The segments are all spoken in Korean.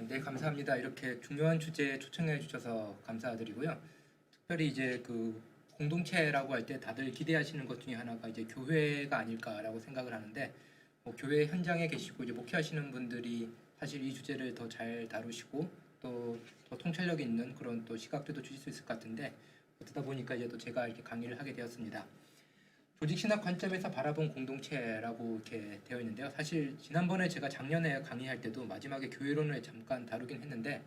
네, 감사합니다. 이렇게 중요한 주제에 초청해 주셔서 감사드리고요. 특별히 이제 그 공동체라고 할 때 다들 기대하시는 것 중에 하나가 이제 교회가 아닐까라고 생각을 하는데, 교회 현장에 계시고 이제 목회하시는 분들이 사실 이 주제를 더 잘 다루시고 또 더 통찰력 있는 그런 또 시각들도 주실 수 있을 것 같은데, 어쩌다 보니까 이제 또 제가 이렇게 강의를 하게 되었습니다. 조직 신학 관점에서 바라본 공동체라고 이렇게 되어 있는데요. 사실 지난번에 제가 작년에 강의할 때도 마지막에 교회론을 잠깐 다루긴 했는데,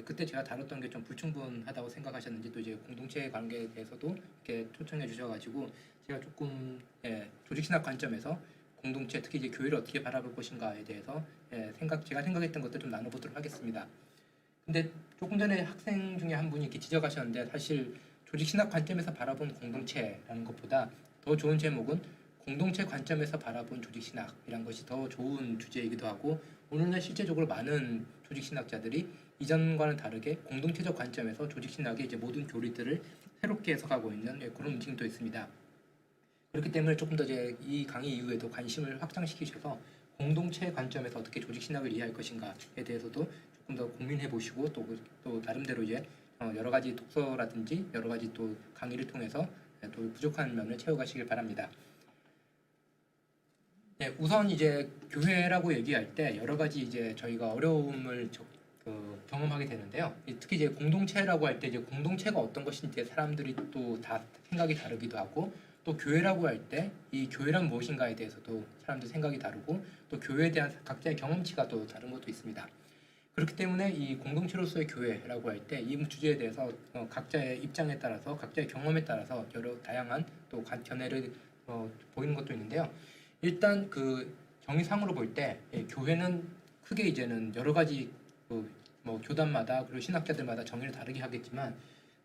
그때 제가 다뤘던 게 좀 불충분하다고 생각하셨는지 또 이제 공동체 관계에 대해서도 이렇게 초청해 주셔가지고 제가 조금 조직 신학 관점에서 공동체, 특히 이제 교회를 어떻게 바라볼 것인가에 대해서 제가 생각했던 것들 좀 나눠보도록 하겠습니다. 근데 조금 전에 학생 중에 한 분이 이렇게 지적하셨는데, 사실 조직 신학 관점에서 바라본 공동체라는 것보다 더 좋은 제목은 공동체 관점에서 바라본 조직 신학이란 것이 더 좋은 주제이기도 하고, 오늘날 실제적으로 많은 조직 신학자들이 이전과는 다르게 공동체적 관점에서 조직 신학의 이제 모든 교리들을 새롭게 해석하고 있는 그런 움직임도 있습니다. 그렇기 때문에 조금 더 이제 이 강의 이후에도 관심을 확장시키셔서 공동체 관점에서 어떻게 조직 신학을 이해할 것인가에 대해서도 조금 더 고민해 보시고 또 나름대로 이제 여러 가지 독서라든지 여러 가지 또 강의를 통해서 또 부족한 면을 채워가시길 바랍니다. 네, 우선 이제 교회라고 얘기할 때 여러 가지 이제 저희가 어려움을 경험하게 되는데요. 특히 이제 공동체라고 할 때 이제 공동체가 어떤 것인지 사람들이 또 다 생각이 다르기도 하고, 또 교회라고 할 때 이 교회란 무엇인가에 대해서도 사람들 생각이 다르고, 또 교회에 대한 각자의 경험치가 또 다른 것도 있습니다. 그렇기 때문에 이 공동체로서의 교회라고 할 때 이 주제에 대해서 각자의 입장에 따라서 각자의 경험에 따라서 여러 다양한 또 견해를 보이는 것도 있는데요. 일단 그 정의상으로 볼 때 교회는 크게 이제는 여러 가지 뭐 교단마다 그리고 신학자들마다 정의를 다르게 하겠지만,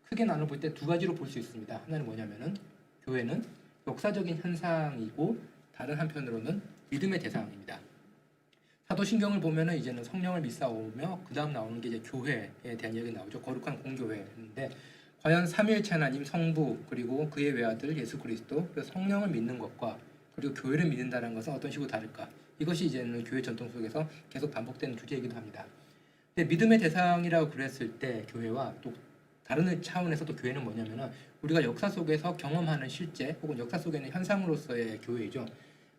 크게 나눠 볼 때 두 가지로 볼 수 있습니다. 하나는 뭐냐면은 교회는 역사적인 현상이고, 다른 한편으로는 믿음의 대상입니다. 사도신경을 보면은 이제는 성령을 믿사오며 그 다음 나오는 게 이제 교회에 대한 얘기 나오죠. 거룩한 공교회인데, 과연 삼위일체 하나님 성부 그리고 그의 외아들 예수 그리스도 그리고 성령을 믿는 것과 그리고 교회를 믿는다는 것은 어떤 식으로 다를까? 이것이 이제는 교회 전통 속에서 계속 반복되는 주제이기도 합니다. 근데 믿음의 대상이라고 그랬을 때 교회와 또 다른 차원에서 또 교회는 뭐냐면은 우리가 역사 속에서 경험하는 실제 혹은 역사 속에 있는 현상으로서의 교회이죠.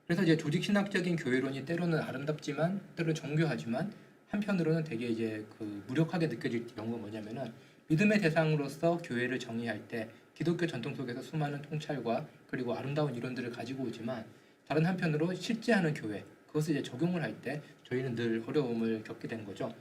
그래서 이제 조직 신학적인 교회론이 때로는 아름답지만 때로는 정교하지만 한편으로는 되게 이제 그 무력하게 느껴질 경우가 뭐냐면은, 믿음의 대상으로서 교회를 정의할 때 기독교 전통 속에서 수많은 통찰과 그리고 아름다운 이론들을 가지고 오지만, 다른 한편으로 실제하는 교회, 그것을 이제 적용을 할 때 저희는 늘 어려움을 겪게 되는 거죠.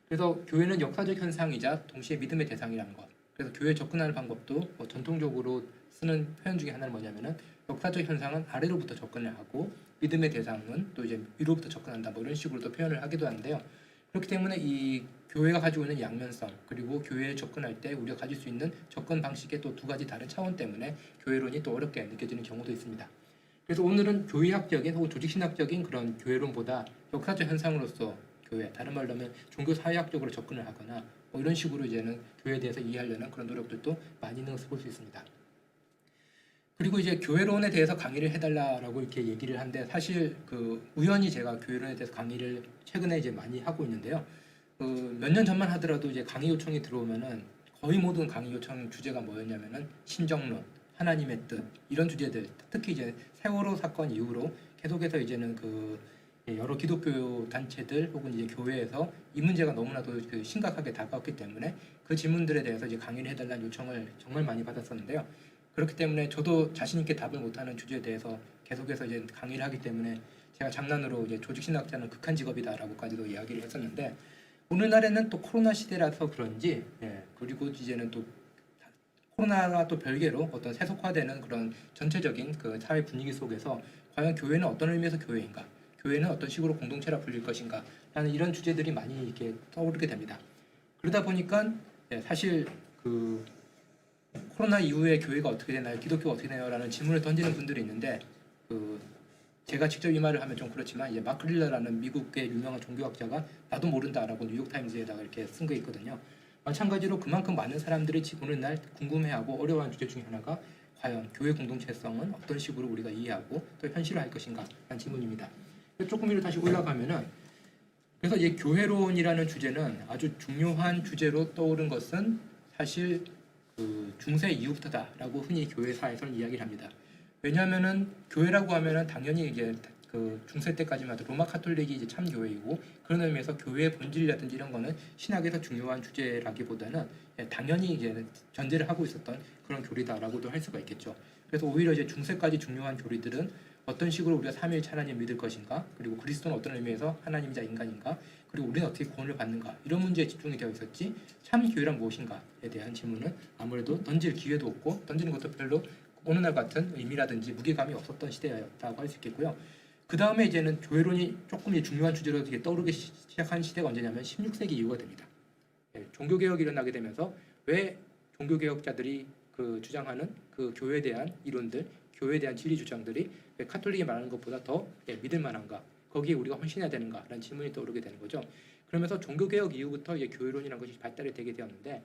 그래서 교회는 역사적 현상이자 동시에 믿음의 대상이라는 것. 그래서 교회에 접근하는 방법도 전통적으로 쓰는 표현 중에 하나는 뭐냐면은, 역사적 현상은 아래로부터 접근을 하고 믿음의 대상은 또 이제 위로부터 접근한다, 뭐 이런 식으로도 표현을 하기도 하는데요. 그렇기 때문에 이 교회가 가지고 있는 양면성, 그리고 교회에 접근할 때 우리가 가질 수 있는 접근 방식의 또 두 가지 다른 차원 때문에 교회론이 또 어렵게 느껴지는 경우도 있습니다. 그래서 오늘은 교회학적인 혹은 조직신학적인 그런 교회론보다 역사적 현상으로서 교회, 다른 말로 하면 종교 사회학적으로 접근을 하거나 뭐 이런 식으로 이제는 교회에 대해서 이해하려는 그런 노력들도 많이 있는 것을 볼 수 있습니다. 그리고 이제 교회론에 대해서 강의를 해달라라고 이렇게 얘기를 하는데, 사실 그 우연히 제가 교회론에 대해서 강의를 최근에 이제 많이 하고 있는데요. 몇 년 전만 하더라도 이제 강의 요청이 들어오면은 거의 모든 강의 요청 주제가 뭐였냐면은 신정론, 하나님의 뜻, 이런 주제들, 특히 이제 세월호 사건 이후로 계속해서 이제는 그 여러 기독교 단체들 혹은 이제 교회에서 이 문제가 너무나도 그 심각하게 다가왔기 때문에 그 질문들에 대해서 이제 강의를 해달라는 요청을 정말 많이 받았었는데요. 그렇기 때문에 저도 자신 있게 답을 못하는 주제에 대해서 계속해서 이제 강의를 하기 때문에 제가 장난으로 이제 조직 신학자는 극한 직업이다라고까지도 이야기를 했었는데, 오늘날에는 또 코로나 시대라서 그런지 그리고 이제는 또 코로나와 또 별개로 어떤 세속화되는 그런 전체적인 그 사회 분위기 속에서 과연 교회는 어떤 의미에서 교회인가, 교회는 어떤 식으로 공동체라 불릴 것인가 라는 이런 주제들이 많이 이렇게 떠오르게 됩니다. 그러다 보니까 사실 그 코로나 이후에 교회가 어떻게 되나요? 기독교가 어떻게 되나요? 라는 질문을 던지는 분들이 있는데, 제가 직접 이 말을 하면 좀 그렇지만 이제 마크 릴러라는 미국의 유명한 종교학자가 나도 모른다라고 뉴욕타임즈에다가 이렇게 쓴 게 있거든요. 마찬가지로 그만큼 많은 사람들이 지금 오늘날 궁금해하고 어려워하는 주제 중에 하나가 과연 교회 공동체성은 어떤 식으로 우리가 이해하고 또 현실화할 것인가 라는 질문입니다. 조금 위로 다시 올라가면은 그래서 이 교회론이라는 주제는 아주 중요한 주제로 떠오른 것은 사실 그 중세 이후부터다라고 흔히 교회사에서는 이야기를 합니다. 왜냐하면은 교회라고 하면은 당연히 이제 그 중세 때까지만 해도 로마 카톨릭이 이제 참 교회이고 그런 의미에서 교회의 본질이라든지 이런 거는 신학에서 중요한 주제라기보다는 당연히 이제 전제를 하고 있었던 그런 교리다라고도 할 수가 있겠죠. 그래서 오히려 이제 중세까지 중요한 교리들은 어떤 식으로 우리가 삼위일체 하나님 믿을 것인가, 그리고 그리스도는 어떤 의미에서 하나님이자 인간인가, 그리고 우리는 어떻게 구원을 받는가 이런 문제에 집중이 되어 있었지 참 교회란 무엇인가에 대한 질문은 아무래도 던질 기회도 없고 던지는 것도 별로 오늘날 같은 의미라든지 무게감이 없었던 시대였다고 할 수 있겠고요. 그 다음에 이제는 교회론이 조금 중요한 주제로 이렇게 떠오르기 시작한 시대가 언제냐면 16세기 이후가 됩니다. 종교개혁이 일어나게 되면서 왜 종교개혁자들이 그 주장하는 그 교회에 대한 이론들, 교회에 대한 진리 주장들이 왜 카톨릭이 말하는 것보다 더 믿을 만한가? 거기에 우리가 헌신해야 되는가라는 질문이 떠오르게 되는 거죠. 그러면서 종교개혁 이후부터 이제 교회론이라는 것이 발달이 되게 되었는데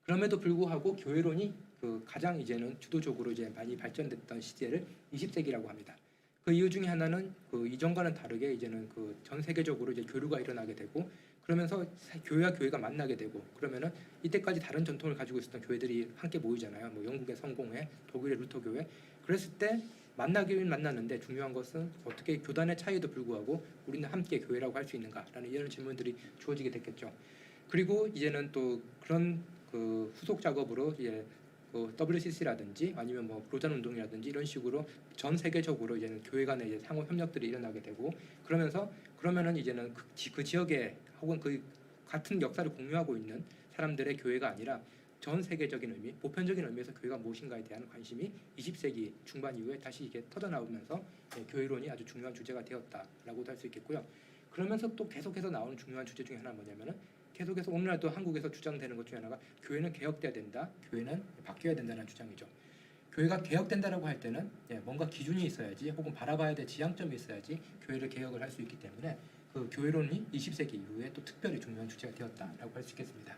그럼에도 불구하고 교회론이 그 가장 이제는 주도적으로 이제 많이 발전됐던 시대를 20세기라고 합니다. 그 이유 중에 하나는 그 이전과는 다르게 이제는 그 전 세계적으로 이제 교류가 일어나게 되고 그러면서 교회와 교회가 만나게 되고 그러면은 이때까지 다른 전통을 가지고 있었던 교회들이 함께 모이잖아요. 뭐 영국의 성공회, 독일의 루터 교회. 그랬을 때 만나긴 만났는데 중요한 것은 어떻게 교단의 차이에도 불구하고 우리는 함께 교회라고 할 수 있는가라는 이런 질문들이 주어지게 됐겠죠. 그리고 이제는 또 그런 그 후속 작업으로 이제 그 WCC라든지 아니면 뭐 로잔 운동이라든지 이런 식으로 전 세계적으로 이제는 교회 간의 이제 상호 협력들이 일어나게 되고 그러면은 이제는 그 지역에 혹은 그 같은 역사를 공유하고 있는 사람들의 교회가 아니라 전 세계적인 의미, 보편적인 의미에서 교회가 무엇인가에 대한 관심이 20세기 중반 이후에 다시 이게 터져나오면서 교회론이 아주 중요한 주제가 되었다라고도 할 수 있겠고요. 그러면서 또 계속해서 나오는 중요한 주제 중에 하나는 뭐냐면은 계속해서 오늘날도 한국에서 주장되는 것 중에 하나가 교회는 개혁돼야 된다, 교회는 바뀌어야 된다는 주장이죠. 교회가 개혁된다라고 할 때는 뭔가 기준이 있어야지 혹은 바라봐야 될 지향점이 있어야지 교회를 개혁을 할 수 있기 때문에 그 교회론이 20세기 이후에 또 특별히 중요한 주제가 되었다라고 할 수 있겠습니다.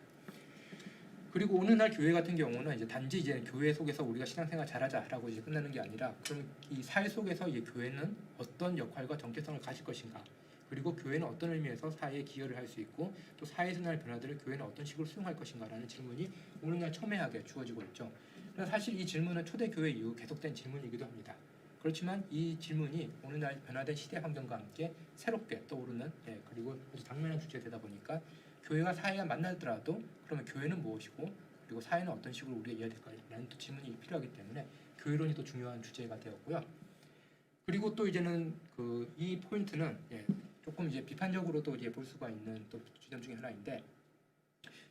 그리고 오늘날 교회 같은 경우는 이제 단지 이제 교회 속에서 우리가 신앙생활 잘하자라고 이제 끝나는 게 아니라 그럼 이 사회 속에서 이 교회는 어떤 역할과 정체성을 가질 것인가, 그리고 교회는 어떤 의미에서 사회에 기여를 할 수 있고 또 사회에서 날 변화들을 교회는 어떤 식으로 수용할 것인가라는 질문이 오늘날 첨예하게 주어지고 있죠. 그래서 사실 이 질문은 초대교회 이후 계속된 질문이기도 합니다. 그렇지만 이 질문이 오늘날 변화된 시대 환경과 함께 새롭게 떠오르는 그리고 아주 당면한 주제가 되다 보니까 교회와 사회가 만나더라도 그러면 교회는 무엇이고 그리고 사회는 어떤 식으로 우리가 이해해야 될까라는 또 질문이 필요하기 때문에 교회론이 또 중요한 주제가 되었고요. 그리고 또 이제는 그 이 포인트는 조금 이제 비판적으로도 이제 볼 수가 있는 또 주점 중에 하나인데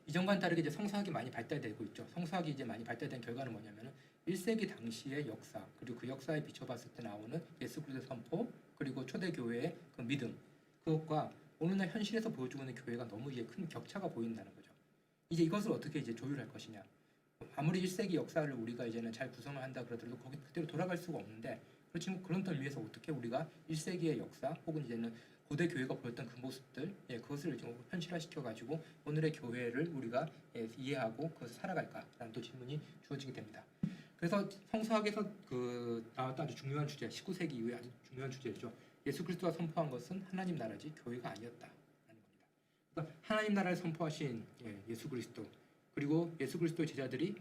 이전과는 다르게 이제 성서학이 많이 발달되고 있죠. 성서학이 이제 많이 발달된 결과는 뭐냐면은 1세기 당시의 역사 그리고 그 역사에 비춰봤을 때 나오는 예수 그리스도의 선포 그리고 초대교회의 그 믿음 그것과 오늘날 현실에서 보여주고 있는 교회가 너무 이제 큰 격차가 보인다는 거죠. 이제 이것을 어떻게 이제 조율할 것이냐. 아무리 1세기 역사를 우리가 이제는 잘 구성을 한다 그러더라도 거기 그대로 돌아갈 수가 없는데 그렇지만 그런 의미에서 어떻게 우리가 1세기의 역사 혹은 이제는 고대 교회가 보였던 그 모습들 그것을 좀 현실화시켜 가지고 오늘의 교회를 우리가 이해하고 그것을 살아갈까라는 또 질문이 주어지게 됩니다. 그래서 성서학에서 그 나왔던 아주 중요한 주제 19세기 이후에 아주 중요한 주제죠. 예수 그리스도가 선포한 것은 하나님 나라지 교회가 아니었다라는 겁니다. 그러니까 하나님 나라를 선포하신 예수 그리스도 그리고 예수 그리스도의 제자들이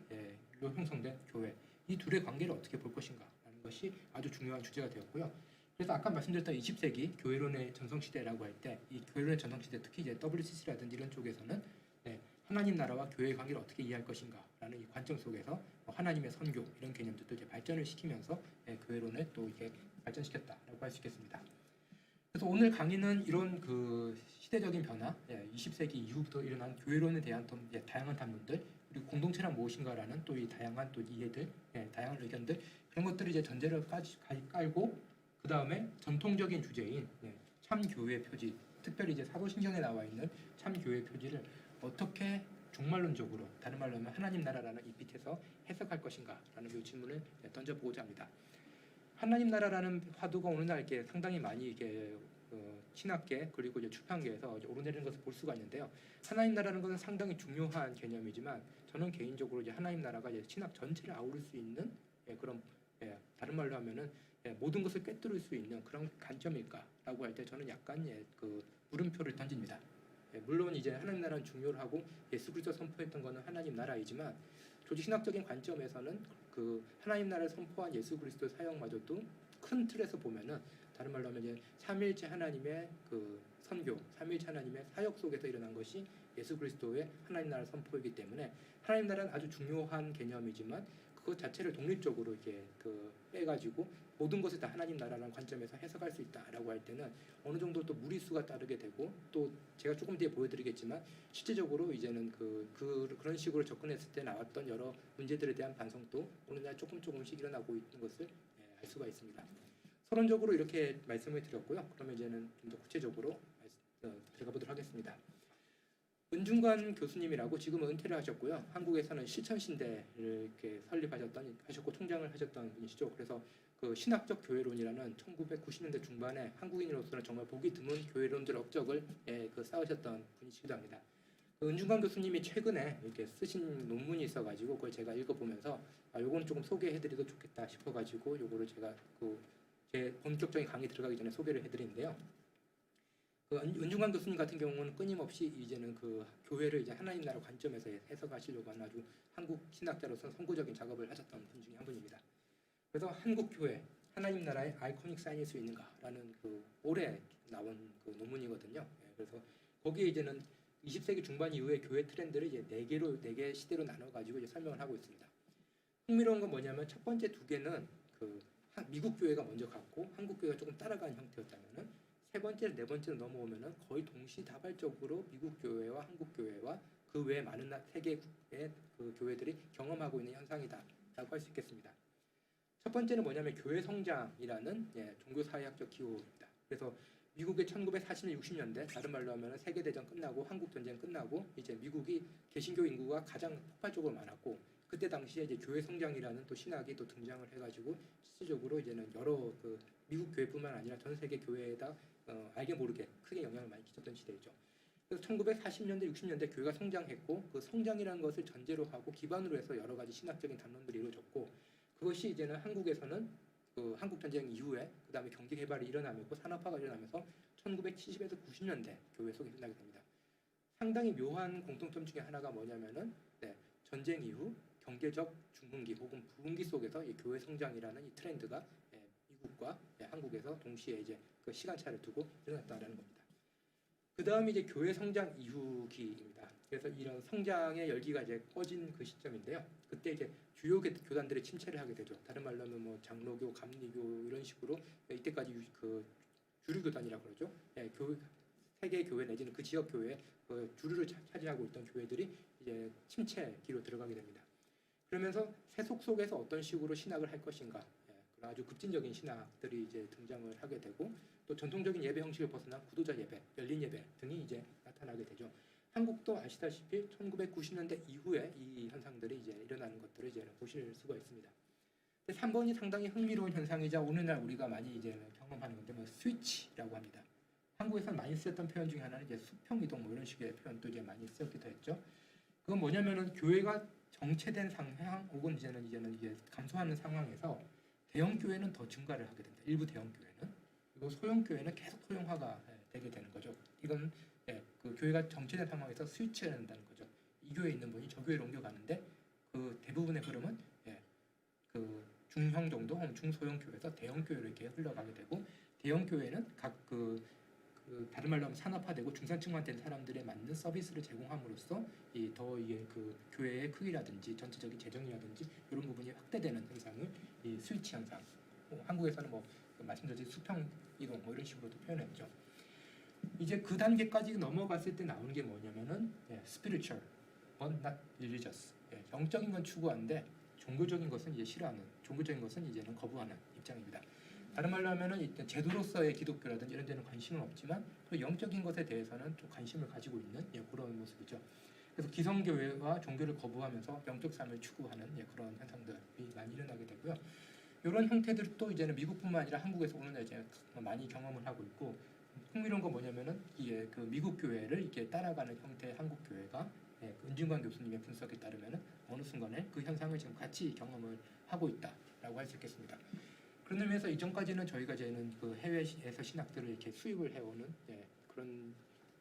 형성된 교회 이 둘의 관계를 어떻게 볼 것인가라는 것이 아주 중요한 주제가 되었고요. 그래서 아까 말씀드렸던 20세기 교회론의 전성시대라고 할 때 이 교회론의 전성시대 특히 이제 WCC라든지 이런 쪽에서는 하나님 나라와 교회의 관계를 어떻게 이해할 것인가라는 이 관점 속에서 하나님의 선교 이런 개념들도 이제 발전을 시키면서 교회론을 또 이렇게 발전시켰다라고 할 수 있겠습니다. 그래서 오늘 강의는 이런 그 시대적인 변화, 20세기 이후부터 일어난 교회론에 대한 또 다양한 담론들 그리고 공동체란 무엇인가라는 또 이 다양한 또 이해들, 다양한 의견들 그런 것들을 이제 전제를 깔고 그 다음에 전통적인 주제인 참교회 표지, 특별히 이제 사도신경에 나와 있는 참교회 표지를 어떻게 종말론적으로 다른 말로 하면 하나님 나라라는 이 빛에서 해석할 것인가라는 이 질문을 던져보고자 합니다. 하나님 나라라는 화두가 오늘날 이렇게 상당히 많이 이렇게 신학계 그리고 이제 출판계에서 이제 오르내리는 것을 볼 수가 있는데요. 하나님 나라는 것은 상당히 중요한 개념이지만 저는 개인적으로 이제 하나님 나라가 이제 신학 전체를 아우를 수 있는 그런 다른 말로 하면은 모든 것을 꿰뚫을 수 있는 그런 관점일까라고 할 때 저는 약간 그 물음표를 던집니다. 물론 이제 하나님 나라는 중요하고 예수 그리스도 선포했던 것은 하나님 나라이지만 조직 신학적인 관점에서는 그 하나님 나라를 선포한 예수 그리스도 사역마저도 큰 틀에서 보면은 다른 말로 하면 이제 삼위일체 하나님의 그 선교, 삼위일체 하나님의 사역 속에서 일어난 것이 예수 그리스도의 하나님 나라 선포이기 때문에 하나님 나라는 아주 중요한 개념이지만 그것 자체를 독립적으로 이렇게 그 빼가지고 모든 것을 다 하나님 나라라는 관점에서 해석할 수 있다라고 할 때는 어느 정도 또 무리수가 따르게 되고 또 제가 조금 뒤에 보여드리겠지만 실제적으로 이제는 그런 식으로 접근했을 때 나왔던 여러 문제들에 대한 반성도 오늘날 조금씩 일어나고 있는 것을 알 수가 있습니다. 서론적으로 이렇게 말씀을 드렸고요. 그러면 이제는 좀 더 구체적으로 들어가 보도록 하겠습니다. 은중관 교수님이라고 지금은 은퇴를 하셨고요. 한국에서는 실천신대를 이렇게 하셨고 총장을 하셨던 분이시죠. 그래서 그 신학적 교회론이라는 1990년대 중반에 한국인으로서는 정말 보기 드문 교회론들 업적을 쌓으셨던 분이시기도 합니다. 그 은중관 교수님이 최근에 이렇게 쓰신 논문이 있어가지고 그걸 제가 읽어보면서 요거는 조금 소개해드려도 좋겠다 싶어가지고 요거를 제가 제 본격적인 강의 들어가기 전에 소개를 해드리는데요. 그 은중관 교수님 같은 경우는 끊임없이 이제는 그 교회를 이제 하나님 나라 관점에서 해석하시려고 하는 아주 한국 신학자로서 선구적인 작업을 하셨던 분 중에 한 분입니다. 그래서 한국 교회 하나님 나라의 아이코닉 사인일 수 있는가라는 그 올해 나온 그 논문이거든요. 그래서 거기에 이제는 20세기 중반 이후의 교회 트렌드를 이제 네 개 시대로 나눠 가지고 이제 설명을 하고 있습니다. 흥미로운 건 뭐냐면 첫 번째 두 개는 그 미국 교회가 먼저 갔고 한국 교회가 조금 따라가는 형태였다면은 세 번째, 네 번째로 넘어오면은 거의 동시다발적으로 미국 교회와 한국 교회와 그 외에 많은 세계의 그 교회들이 경험하고 있는 현상이다라고 할 수 있겠습니다. 첫 번째는 뭐냐면 교회 성장이라는 종교 사회학적 기호입니다. 그래서 미국의 1940년, 60년대 다른 말로 하면 세계 대전 끝나고 한국 전쟁 끝나고 이제 미국이 개신교 인구가 가장 폭발적으로 많았고 그때 당시에 이제 교회 성장이라는 또 신학이 또 등장을 해가지고 실질적으로 이제는 여러 그 미국 교회뿐만 아니라 전 세계 교회에다 알게 모르게 크게 영향을 많이 끼쳤던 시대이죠. 그래서 1940년대, 60년대 교회가 성장했고 그 성장이라는 것을 전제로 하고 기반으로 해서 여러 가지 신학적인 담론들이 이루어졌고 그것이 이제는 한국에서는 그 한국 전쟁 이후에 그 다음에 경제 개발이 일어나면서 산업화가 일어나면서 1970에서 90년대 교회 속에 일어나게 됩니다. 상당히 묘한 공통점 중에 하나가 뭐냐면은 전쟁 이후 경제적 중흥기 혹은 부흥기 속에서 이 교회 성장이라는 이 트렌드가 미국과 한국에서 동시에 이제 그 시간차를 두고 일어났다라는 겁니다. 그 다음이 이제 교회 성장 이후기입니다. 그래서 이런 성장의 열기가 이제 꺼진 그 시점인데요. 그때 이제 주요 교단들이 침체를 하게 되죠. 다른 말로 하면 뭐 장로교, 감리교 이런 식으로 이때까지 그 주류 교단이라고 그러죠. 세계 교회 내지는 그 지역 교회 그 주류를 차지하고 있던 교회들이 이제 침체기로 들어가게 됩니다. 그러면서 세속 속에서 어떤 식으로 신학을 할 것인가, 그런 아주 급진적인 신학들이 이제 등장을 하게 되고 또 전통적인 예배 형식을 벗어난 구도자 예배, 열린 예배 등이 이제 나타나게 되죠. 한국도 아시다시피 1990년대 이후에 이 현상들이 이제 일어나는 것들을 이제 보실 수가 있습니다. 3번이 상당히 흥미로운 현상이자 오늘날 우리가 많이 이제 경험하는 건데 뭐 스위치라고 합니다. 한국에서 많이 쓰였던 표현 중에 하나는 이제 수평 이동 뭐 이런 식의 표현도 이제 많이 쓰였기도 했죠. 그건 뭐냐면은 교회가 정체된 상황 혹은 이제는 이게 감소하는 상황에서 대형 교회는 더 증가를 하게 됩니다. 일부 대형 교회는 그리고 소형 교회는 계속 소형화가 되게 되는 거죠. 이건 그 교회가 정체된 상황에서 스위치해야 된다는 거죠. 이 교회에 있는 분이 저 교회로 옮겨가는데 그 대부분의 흐름은 그 중형 정도 혹은 중소형 교회에서 대형 교회로 이렇게 흘러가게 되고 대형 교회는 그 다른 말로 하면 산업화되고 중산층만 된 사람들에 맞는 서비스를 제공함으로써 이게 그 교회의 크기라든지 전체적인 재정이라든지 이런 부분이 확대되는 현상을 이 스위치 현상. 한국에서는 뭐 말씀드렸듯이 수평 이동 뭐 이런 식으로도 표현했죠. 이제 그 단계까지 넘어갔을 때 나오는 게 뭐냐면은 spiritual, but not religious. 영적인 건 추구하는데 종교적인 것은 이제 싫어하는, 종교적인 것은 이제는 거부하는 입장입니다. 다른 말로 하면은 일단 제도로서의 기독교라든지 이런 데는 관심은 없지만 또 영적인 것에 대해서는 좀 관심을 가지고 있는 그런 모습이죠. 그래서 기성교회와 종교를 거부하면서 영적 삶을 추구하는 그런 현상들이 많이 일어나게 되고요. 이런 형태들도 이제는 미국뿐만 아니라 한국에서 오늘날 이제 많이 경험을 하고 있고 흥미로운 건 뭐냐면은 이게 그 미국 교회를 이렇게 따라가는 형태의 한국 교회가 은중관 교수님의 분석에 따르면은 어느 순간에 그 현상을 지금 같이 경험을 하고 있다라고 할 수 있겠습니다. 그런 의미에서 이전까지는 저희가 이제는 그 해외에서 신학들을 이렇게 수입을 해오는 그런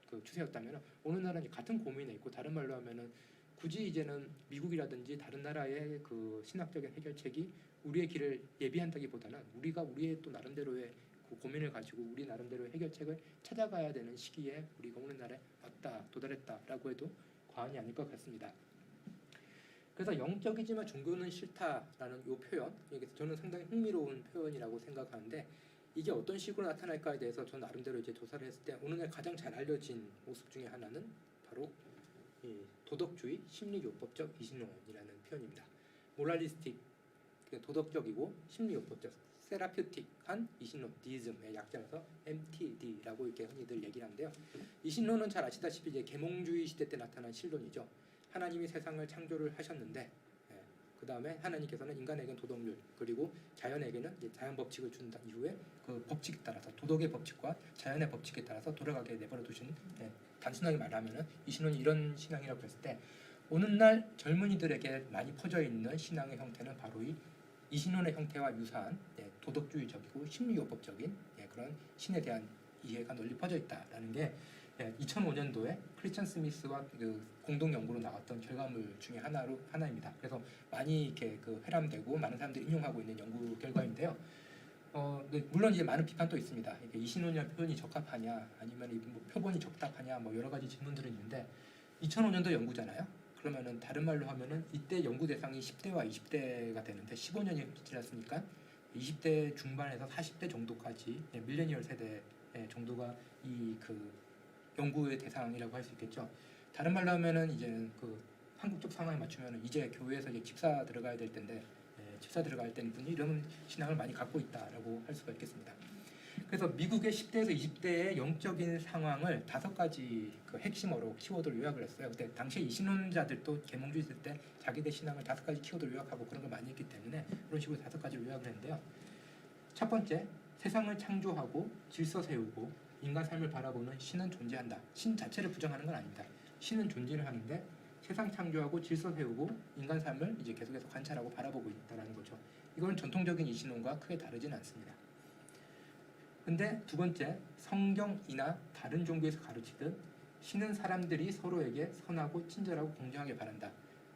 그 추세였다면 오늘날은 이제 같은 고민에 있고 다른 말로 하면은 굳이 이제는 미국이라든지 다른 나라의 그 신학적인 해결책이 우리의 길을 예비한다기보다는 우리가 우리의 또 나름대로의 그 고민을 가지고 우리 나름대로의 해결책을 찾아가야 되는 시기에 우리가 오늘날에 왔다 도달했다라고 해도 과언이 아닐 것 같습니다. 그래서 영적이지만 종교는 싫다라는 이 표현, 이게 저는 상당히 흥미로운 표현이라고 생각하는데 이게 어떤 식으로 나타날까에 대해서 저는 나름대로 이제 조사를 했을 때 오늘날 가장 잘 알려진 모습 중에 하나는 바로 이 도덕주의 심리요법적 이신론이라는 표현입니다. 모랄리스틱, 도덕적이고 심리요법적, 세라퓨틱한 이신론, 디즘의 약자라서 MTD라고 이렇게 흔히들 얘기를 하는데요. 이신론은 잘 아시다시피 이제 계몽주의 시대 때 나타난 신론이죠. 하나님이 세상을 창조를 하셨는데 그 다음에 하나님께서는 인간에게는 도덕률 그리고 자연에게는 이제 자연 법칙을 준 이후에 그 법칙에 따라서 도덕의 법칙과 자연의 법칙에 따라서 돌아가게 내버려 두신 단순하게 말하면은 이 신론이 이런 신앙이라고 했을 때 오늘날 젊은이들에게 많이 퍼져 있는 신앙의 형태는 바로 이 신론의 형태와 유사한 도덕주의적이고 심리요법적인 그런 신에 대한 이해가 널리 퍼져 있다라는 게 2005년도에 크리스천 스미스와 그 공동 연구로 나왔던 결과물 중에 하나입니다. 그래서 많이 이렇게 그 회람되고 많은 사람들이 인용하고 있는 연구 결과인데요. 물론 이제 많은 비판도 있습니다. 이게 이신론이라는 표현이 적합하냐, 아니면 뭐 표본이 적답하냐, 뭐 여러 가지 질문들은 있는데 2005년도 연구잖아요. 그러면은 다른 말로 하면은 이때 연구 대상이 10대와 20대가 되는데 15년이 지났으니까 20대 중반에서 40대 정도까지 밀레니얼 세대 정도가 이 그 연구의 대상이라고 할 수 있겠죠. 다른 말로 하면은 이제는 그 한국적 상황에 맞추면은 이제 교회에서 이제 집사 들어가야 될 텐데 집사 들어갈 때는 분이 이런 신앙을 많이 갖고 있다라고 할 수가 있겠습니다. 그래서 미국의 10대에서 20대의 영적인 상황을 5가지 그 핵심어로 키워드로 요약을 했어요. 그때 당시에 이 신론자들도 계몽주의 있을 때 자기들 신앙을 5가지 키워드로 요약하고 그런 걸 많이 했기 때문에 그런 식으로 5가지로 요약을 했는데요. 첫 번째, 세상을 창조하고 질서 세우고 인간 삶을 바라보는 신은 존재한다. 신 자체를 부정하는 건 아닙니다. 신은 존재를 하는데 세상 창조하고 질서 세우고 인간 삶을 이제 계속해서 관찰하고 바라보고 있다는 거죠. 이건 전통적인 이신론과 크게 다르지는 않습니다. 근데 두 번째, 성경이나 다른 종교에서 가르치듯 신은 사람들이 서로에게 선하고 친절하고 공정하게 바란다.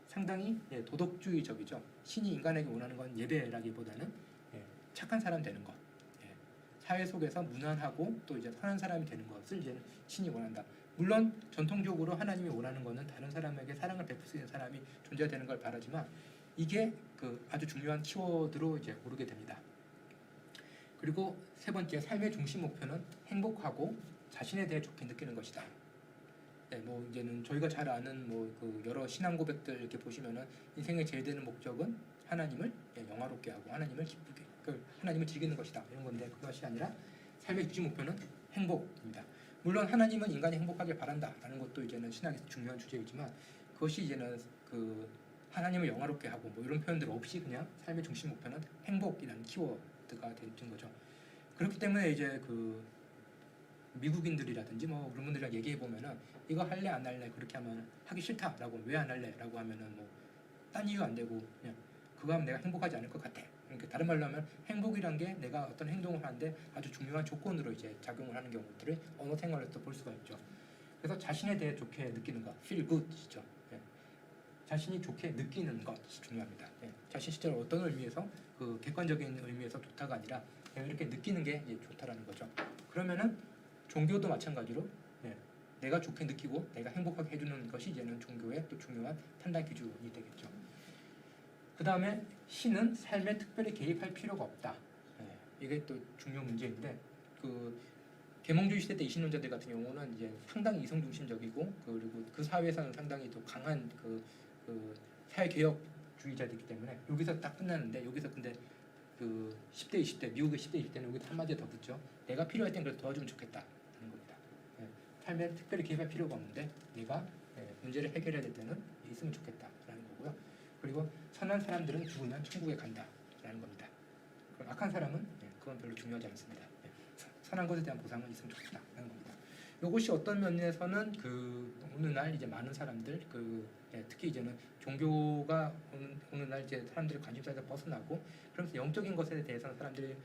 상당히 도덕주의적이죠. 신이 인간에게 원하는 건 예배라기보다는 착한 사람 되는 것, 사회 속에서 무난하고 또 이제 선한 사람이 되는 것을 이제 신이 원한다. 물론 전통적으로 하나님이 원하는 것은 다른 사람에게 사랑을 베풀 수 있는 사람이 존재되는 걸 바라지만 이게 그 아주 중요한 키워드로 이제 오르게 됩니다. 그리고 세 번째, 삶의 중심 목표는 행복하고 자신에 대해 좋게 느끼는 것이다. 뭐 이제는 저희가 잘 아는 뭐 그 여러 신앙 고백들 이렇게 보시면은 인생의 제일 되는 목적은 하나님을 영화롭게 하고 하나님을 기쁘게, 하나님을 즐기는 것이다 이런 건데 그것이 아니라 삶의 중심 목표는 행복입니다. 물론 하나님은 인간이 행복하길 바란다라는 것도 이제는 신학에서 중요한 주제이지만 그것이 이제는 그 하나님을 영화롭게 하고 뭐 이런 표현들 없이 그냥 삶의 중심 목표는 행복이라는 키워드가 된 거죠. 그렇기 때문에 이제 그 미국인들이라든지 뭐 그런 분들이랑 얘기해 보면은 이거 할래 안 할래 그렇게 하면 하기 싫다라고 왜 안 할래라고 하면은 뭐 딴 이유 안 되고 그냥 그거 하면 내가 행복하지 않을 것 같아. 그러니까 다른 말로 하면 행복이란 게 내가 어떤 행동을 하는데 아주 중요한 조건으로 이제 작용을 하는 경우들을 언어 생활에서 볼 수가 있죠. 그래서 자신에 대해 좋게 느끼는 것, feel good이죠. 자신이 좋게 느끼는 것이 중요합니다. 자신 실제로 어떤 의미에서 그 객관적인 의미에서 좋다가 아니라 이렇게 느끼는 게 좋다라는 거죠. 그러면은 종교도 마찬가지로 내가 좋게 느끼고 내가 행복하게 해주는 것이 이제는 종교의 또 중요한 판단 기준이 되겠죠. 그 다음에 신은 삶에 특별히 개입할 필요가 없다. 이게 또 중요한 문제인데 그 계몽주의 시대 때 이신론자들 같은 경우는 이제 상당히 이성 중심적이고 그리고 그 사회에서는 상당히 또 강한 그 사회 개혁주의자들이기 때문에 여기서 딱 끝나는데 여기서 근데 그 10대 20대 미국의 10대 20대는 여기 한마디 더 붙죠. 내가 필요할 땐 그래서 도와주면 좋겠다는 겁니다. 삶에 특별히 개입할 필요가 없는데 내가 문제를 해결해야 될 때는 있으면 좋겠다라는 거고요. 그리고 선한 사람들은 죽으면 천국에 간다라는 겁니다. 그럼 악한 사람은 그건 별로 중요하지 않습니다. 선한 것에 대한 보상은 있으면 좋겠다라는 겁니다. 이것이 어떤 면에서는 그 어느 날 이제 많은 사람들 특히 이제는 종교가 어느 날 이제 사람들이 관심사에서 벗어나고 그러면서 영적인 것에 대해서는 사람들이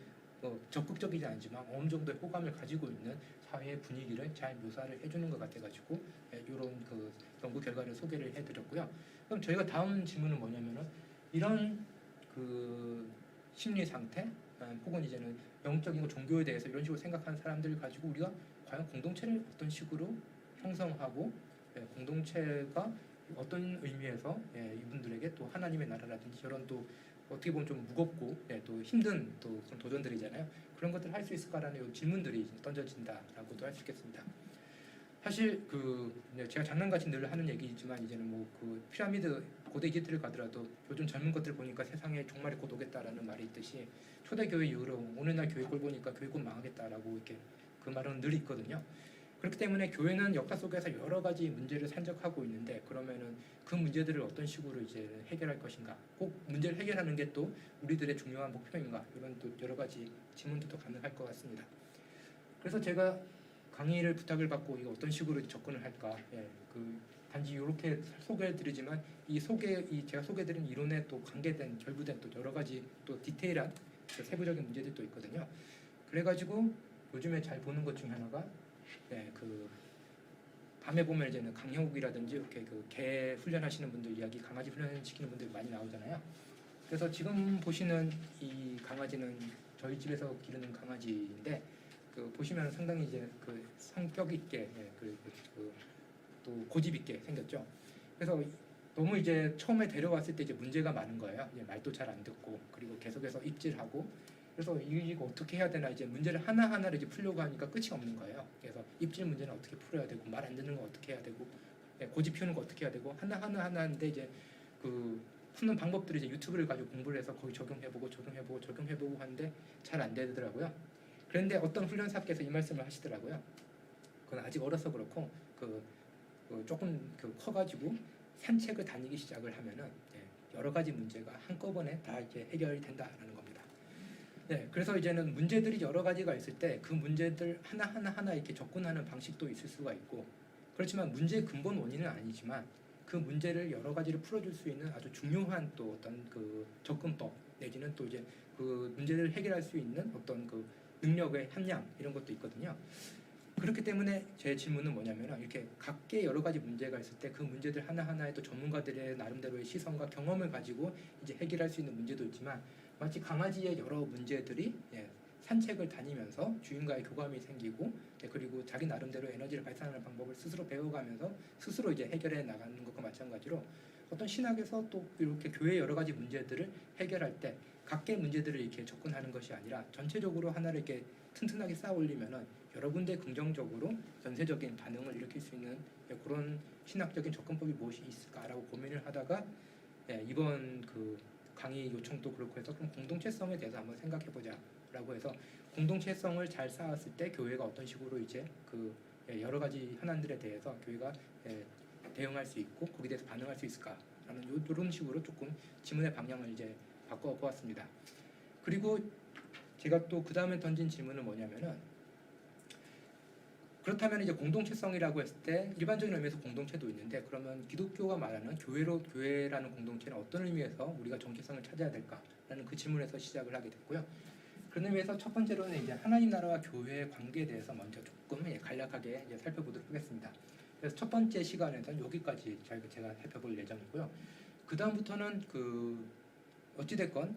적극적이지 않지만 어느 정도의 호감을 가지고 있는 사회의 분위기를 잘 묘사를 해주는 것 같아가지고 이런 그 연구 결과를 소개를 해드렸고요. 그럼 저희가 다음 질문은 뭐냐면은 이런 그 심리 상태 혹은 이제는 영적인 종교에 대해서 이런 식으로 생각하는 사람들을 가지고 우리가 과연 공동체를 어떤 식으로 형성하고 공동체가 어떤 의미에서 이분들에게 또 하나님의 나라라든지 이런 또 어떻게 보면 좀 무겁고 또 힘든 또 그런 도전들이잖아요. 그런 것들을 할 수 있을까라는 질문들이 던져진다라고도 할 수 있겠습니다. 사실 제가 장난같이 늘 하는 얘기지만 이제는 뭐 그 피라미드 고대 이집트를 가더라도 요즘 젊은 것들 보니까 세상에 종말이 곧 오겠다라는 말이 있듯이 초대교회 이후로 오늘날 교회 꼴 보니까 교회 곧 망하겠다라고 이렇게 그 말은 늘 있거든요. 그렇기 때문에 교회는 역사 속에서 여러 가지 문제를 산적하고 있는데 그러면은 그 문제들을 어떤 식으로 이제 해결할 것인가, 꼭 문제를 해결하는 게 또 우리들의 중요한 목표인가, 이런 또 여러 가지 질문도 가능할 것 같습니다. 그래서 제가 강의를 부탁을 받고 이거 어떤 식으로 접근을 할까, 단지 이렇게 소개해드리지만 제가 소개해드린 이론에 또 관계된 결부된 또 여러 가지 또 디테일한 세부적인 문제들도 있거든요. 그래가지고 요즘에 잘 보는 것 중 하나가 밤에 보면 이제는 강형욱이라든지 이렇게 개 훈련하시는 분들 이야기, 강아지 훈련시키는 분들 많이 나오잖아요. 그래서 지금 보시는 이 강아지는 저희 집에서 기르는 강아지인데 보시면 상당히 이제 성격 있게 또 고집 있게 생겼죠. 그래서 너무 이제 처음에 데려왔을 때 이제 문제가 많은 거예요. 이제 말도 잘 안 듣고 그리고 계속해서 입질하고 그래서 이거 어떻게 해야 되나 이제 문제를 하나하나를 이제 풀려고 하니까 끝이 없는 거예요. 그래서 입질 문제는 어떻게 풀어야 되고 말 안 듣는 거 어떻게 해야 되고 고집 피우는 거 어떻게 해야 되고 하나하나 하는데 이제 푸는 방법들을 이제 유튜브를 가지고 공부를 해서 거기 적용해보고 하는데 잘 안 되더라고요. 그런데 어떤 훈련사께서 이 말씀을 하시더라고요. 그건 아직 어려서 그렇고 조금 커가지고 산책을 다니기 시작을 하면은 여러 가지 문제가 한꺼번에 다 이제 해결이 된다라는 겁니다. 그래서 이제는 문제들이 여러 가지가 있을 때 그 문제들 하나 이렇게 접근하는 방식도 있을 수가 있고, 그렇지만 문제의 근본 원인은 아니지만 그 문제를 여러 가지로 풀어줄 수 있는 아주 중요한 또 어떤 접근법 내지는 또 이제 그 문제를 해결할 수 있는 어떤 능력의 함량 이런 것도 있거든요. 그렇기 때문에 제 질문은 뭐냐면 이렇게 각계 여러 가지 문제가 있을 때 그 문제들 하나하나에 또 전문가들의 나름대로의 시선과 경험을 가지고 이제 해결할 수 있는 문제도 있지만 마치 강아지의 여러 문제들이 산책을 다니면서 주인과의 교감이 생기고 그리고 자기 나름대로 에너지를 발산하는 방법을 스스로 배워가면서 스스로 이제 해결해 나가는 것과 마찬가지로 어떤 신학에서 또 이렇게 교회의 여러 가지 문제들을 해결할 때 각계 문제들을 이렇게 접근하는 것이 아니라 전체적으로 하나를 이렇게 튼튼하게 쌓아 올리면은 여러 군데 긍정적으로 전세적인 반응을 일으킬 수 있는 그런 신학적인 접근법이 무엇이 있을까라고 고민을 하다가 이번 강의 요청도 그렇고 해서 그럼 공동체성에 대해서 한번 생각해보자라고 해서 공동체성을 잘 쌓았을 때 교회가 어떤 식으로 이제 여러 가지 현안들에 대해서 교회가 대응할 수 있고 거기에 대해서 반응할 수 있을까라는 이런 식으로 조금 질문의 방향을 이제 바꿔보았습니다. 그리고 제가 또 그 다음에 던진 질문은 뭐냐면은 그렇다면 이제 공동체성이라고 했을 때 일반적인 의미에서 공동체도 있는데 그러면 기독교가 말하는 교회라는 공동체는 어떤 의미에서 우리가 정체성을 찾아야 될까라는 그 질문에서 시작을 하게 됐고요. 그런 의미에서 첫 번째로는 이제 하나님 나라와 교회의 관계에 대해서 먼저 조금 간략하게 이제 살펴보도록 하겠습니다. 그래서 첫 번째 시간에서는 여기까지 제가 살펴볼 예정이고요. 그 다음부터는 어찌됐건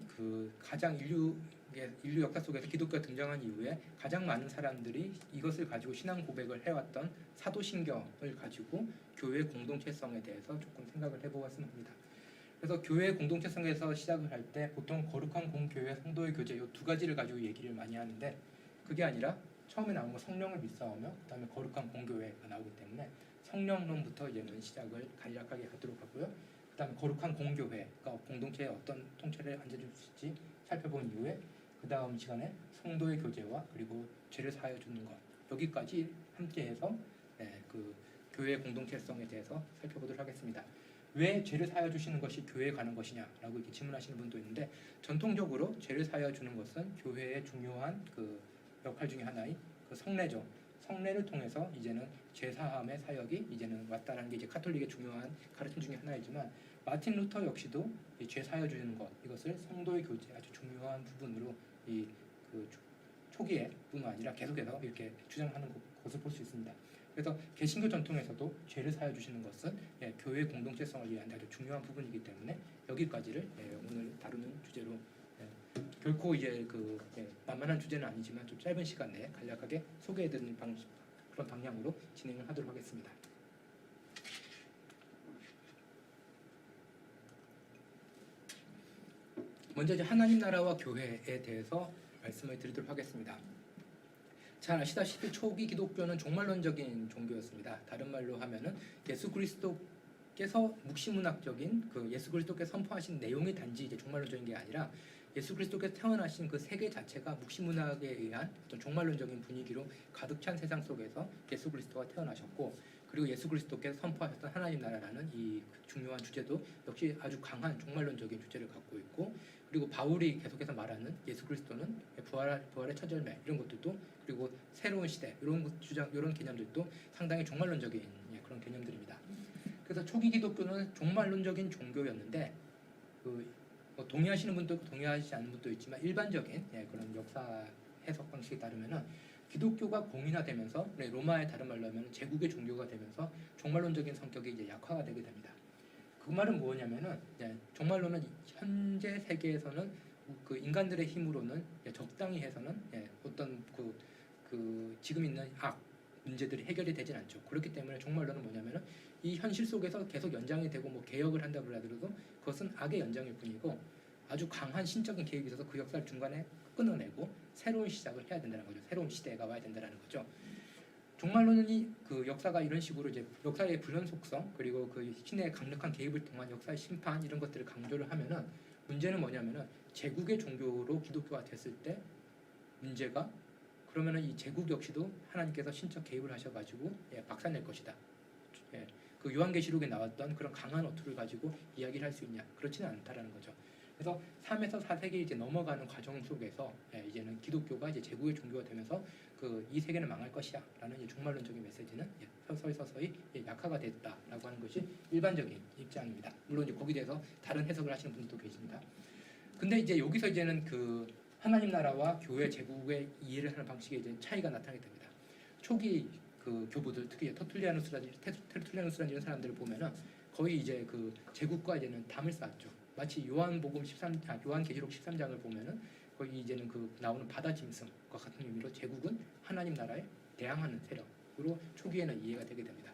가장 인류 역사 속에서 기독교가 등장한 이후에 가장 많은 사람들이 이것을 가지고 신앙 고백을 해왔던 사도신경을 가지고 교회 공동체성에 대해서 조금 생각을 해보았으면 합니다. 그래서 교회 공동체성에서 시작을 할 때 보통 거룩한 공교회, 성도의 교제 이 두 가지를 가지고 얘기를 많이 하는데 그게 아니라 처음에 나온 건 성령을 믿사오며 그 다음에 거룩한 공교회가 나오기 때문에 성령론부터 이제는 시작을 간략하게 하도록 하고요. 그 다음에 거룩한 공교회가 공동체에 어떤 통찰을 앉아줄 수 있을지 살펴본 이후에 그 다음 시간에 성도의 교제와 그리고 죄를 사하여 주는 것 여기까지 함께해서 교회 공동체성에 대해서 살펴보도록 하겠습니다. 왜 죄를 사하여 주시는 것이 교회에 가는 것이냐라고 이렇게 질문하시는 분도 있는데 전통적으로 죄를 사하여 주는 것은 교회의 중요한 역할 중에 하나인 성례죠. 성례를 통해서 이제는 죄사함의 사역이 이제는 왔다라는 게 이제 카톨릭의 중요한 가르침 중에 하나이지만 마틴 루터 역시도 이 죄사여 주는 것 이것을 성도의 교제 아주 중요한 부분으로 이그 초기에 뿐만 아니라 계속해서 이렇게 주장하는 것을 볼 수 있습니다. 그래서 개신교 전통에서도 죄를 사여 주시는 것은 교회 공동체성을 위한 아주 중요한 부분이기 때문에 여기까지를 오늘 다루는 주제로 결코 이제 만만한 주제는 아니지만 좀 짧은 시간 내에 간략하게 소개해드리는 그런 방향으로 진행을 하도록 하겠습니다. 먼저 이제 하나님 나라와 교회에 대해서 말씀을 드리도록 하겠습니다. 잘 아시다시피 초기 기독교는 종말론적인 종교였습니다. 다른 말로 하면은 예수 그리스도께서 묵시문학적인 예수 그리스도께서 선포하신 내용이 단지 이제 종말론적인 게 아니라 예수 그리스도께서 태어나신 그 세계 자체가 묵시문학에 의한 어떤 종말론적인 분위기로 가득 찬 세상 속에서 예수 그리스도가 태어나셨고, 그리고 예수 그리스도께서 선포하셨던 하나님 나라라는 이 중요한 주제도 역시 아주 강한 종말론적인 주제를 갖고 있고, 그리고 바울이 계속해서 말하는 예수 그리스도는 부활의 첫 열매 이런 것들도, 그리고 새로운 시대 이런 주장 이런 개념들도 상당히 종말론적인 그런 개념들입니다. 그래서 초기 기독교는 종말론적인 종교였는데 동의하시는 분도 있고 동의하지 않는 분도 있지만 일반적인 그런 역사 해석 방식에 따르면은 기독교가 공인화되면서 로마의 다른 말로 하면 제국의 종교가 되면서 종말론적인 성격이 이제 약화가 되게 됩니다. 그 말은 뭐냐면은 종말론은 현재 세계에서는 그 인간들의 힘으로는 적당히 해서는 어떤 지금 있는 문제들이 해결이 되진 않죠. 그렇기 때문에 종말론은 뭐냐면은 이 현실 속에서 계속 연장이 되고 개혁을 한다 그러더라도 그것은 악의 연장일 뿐이고 아주 강한 신적인 개입이 있어서 그 역사를 중간에 끊어내고 새로운 시작을 해야 된다는 거죠. 새로운 시대가 와야 된다는 거죠. 종말론이 그 역사가 이런 식으로 이제 역사의 불연속성 그리고 그 신의 강력한 개입을 통한 역사의 심판 이런 것들을 강조를 하면은 문제는 뭐냐면은 제국의 종교로 기독교가 됐을 때 문제가 그러면은 이 제국 역시도 하나님께서 신적 개입을 하셔가지고 박살낼 것이다. 그 요한계시록에 나왔던 그런 강한 어투를 가지고 이야기를 할 수 있냐? 그렇지는 않다라는 거죠. 그래서 3에서 4세기 이제 넘어가는 과정 속에서 이제는 기독교가 이제 제국의 종교가 되면서 이 세계는 망할 것이야라는 종말론적인 메시지는 서서히 약화가 됐다라고 하는 것이 일반적인 입장입니다. 물론 이제 거기에 대해서 다른 해석을 하시는 분들도 계십니다. 근데 이제 여기서 이제는 하나님 나라와 교회 제국의 이해를 하는 방식에 이제 차이가 나타나게 됩니다. 초기 교부들 특히 테르툴리아누스라는 이런 사람들을 보면은 거의 이제 제국과 이제는 담을 쌓았죠. 마치 요한계시록 13장을 보면은 거의 이제는 나오는 바다 짐승과 같은 의미로 제국은 하나님 나라에 대항하는 세력으로 초기에는 이해가 되게 됩니다.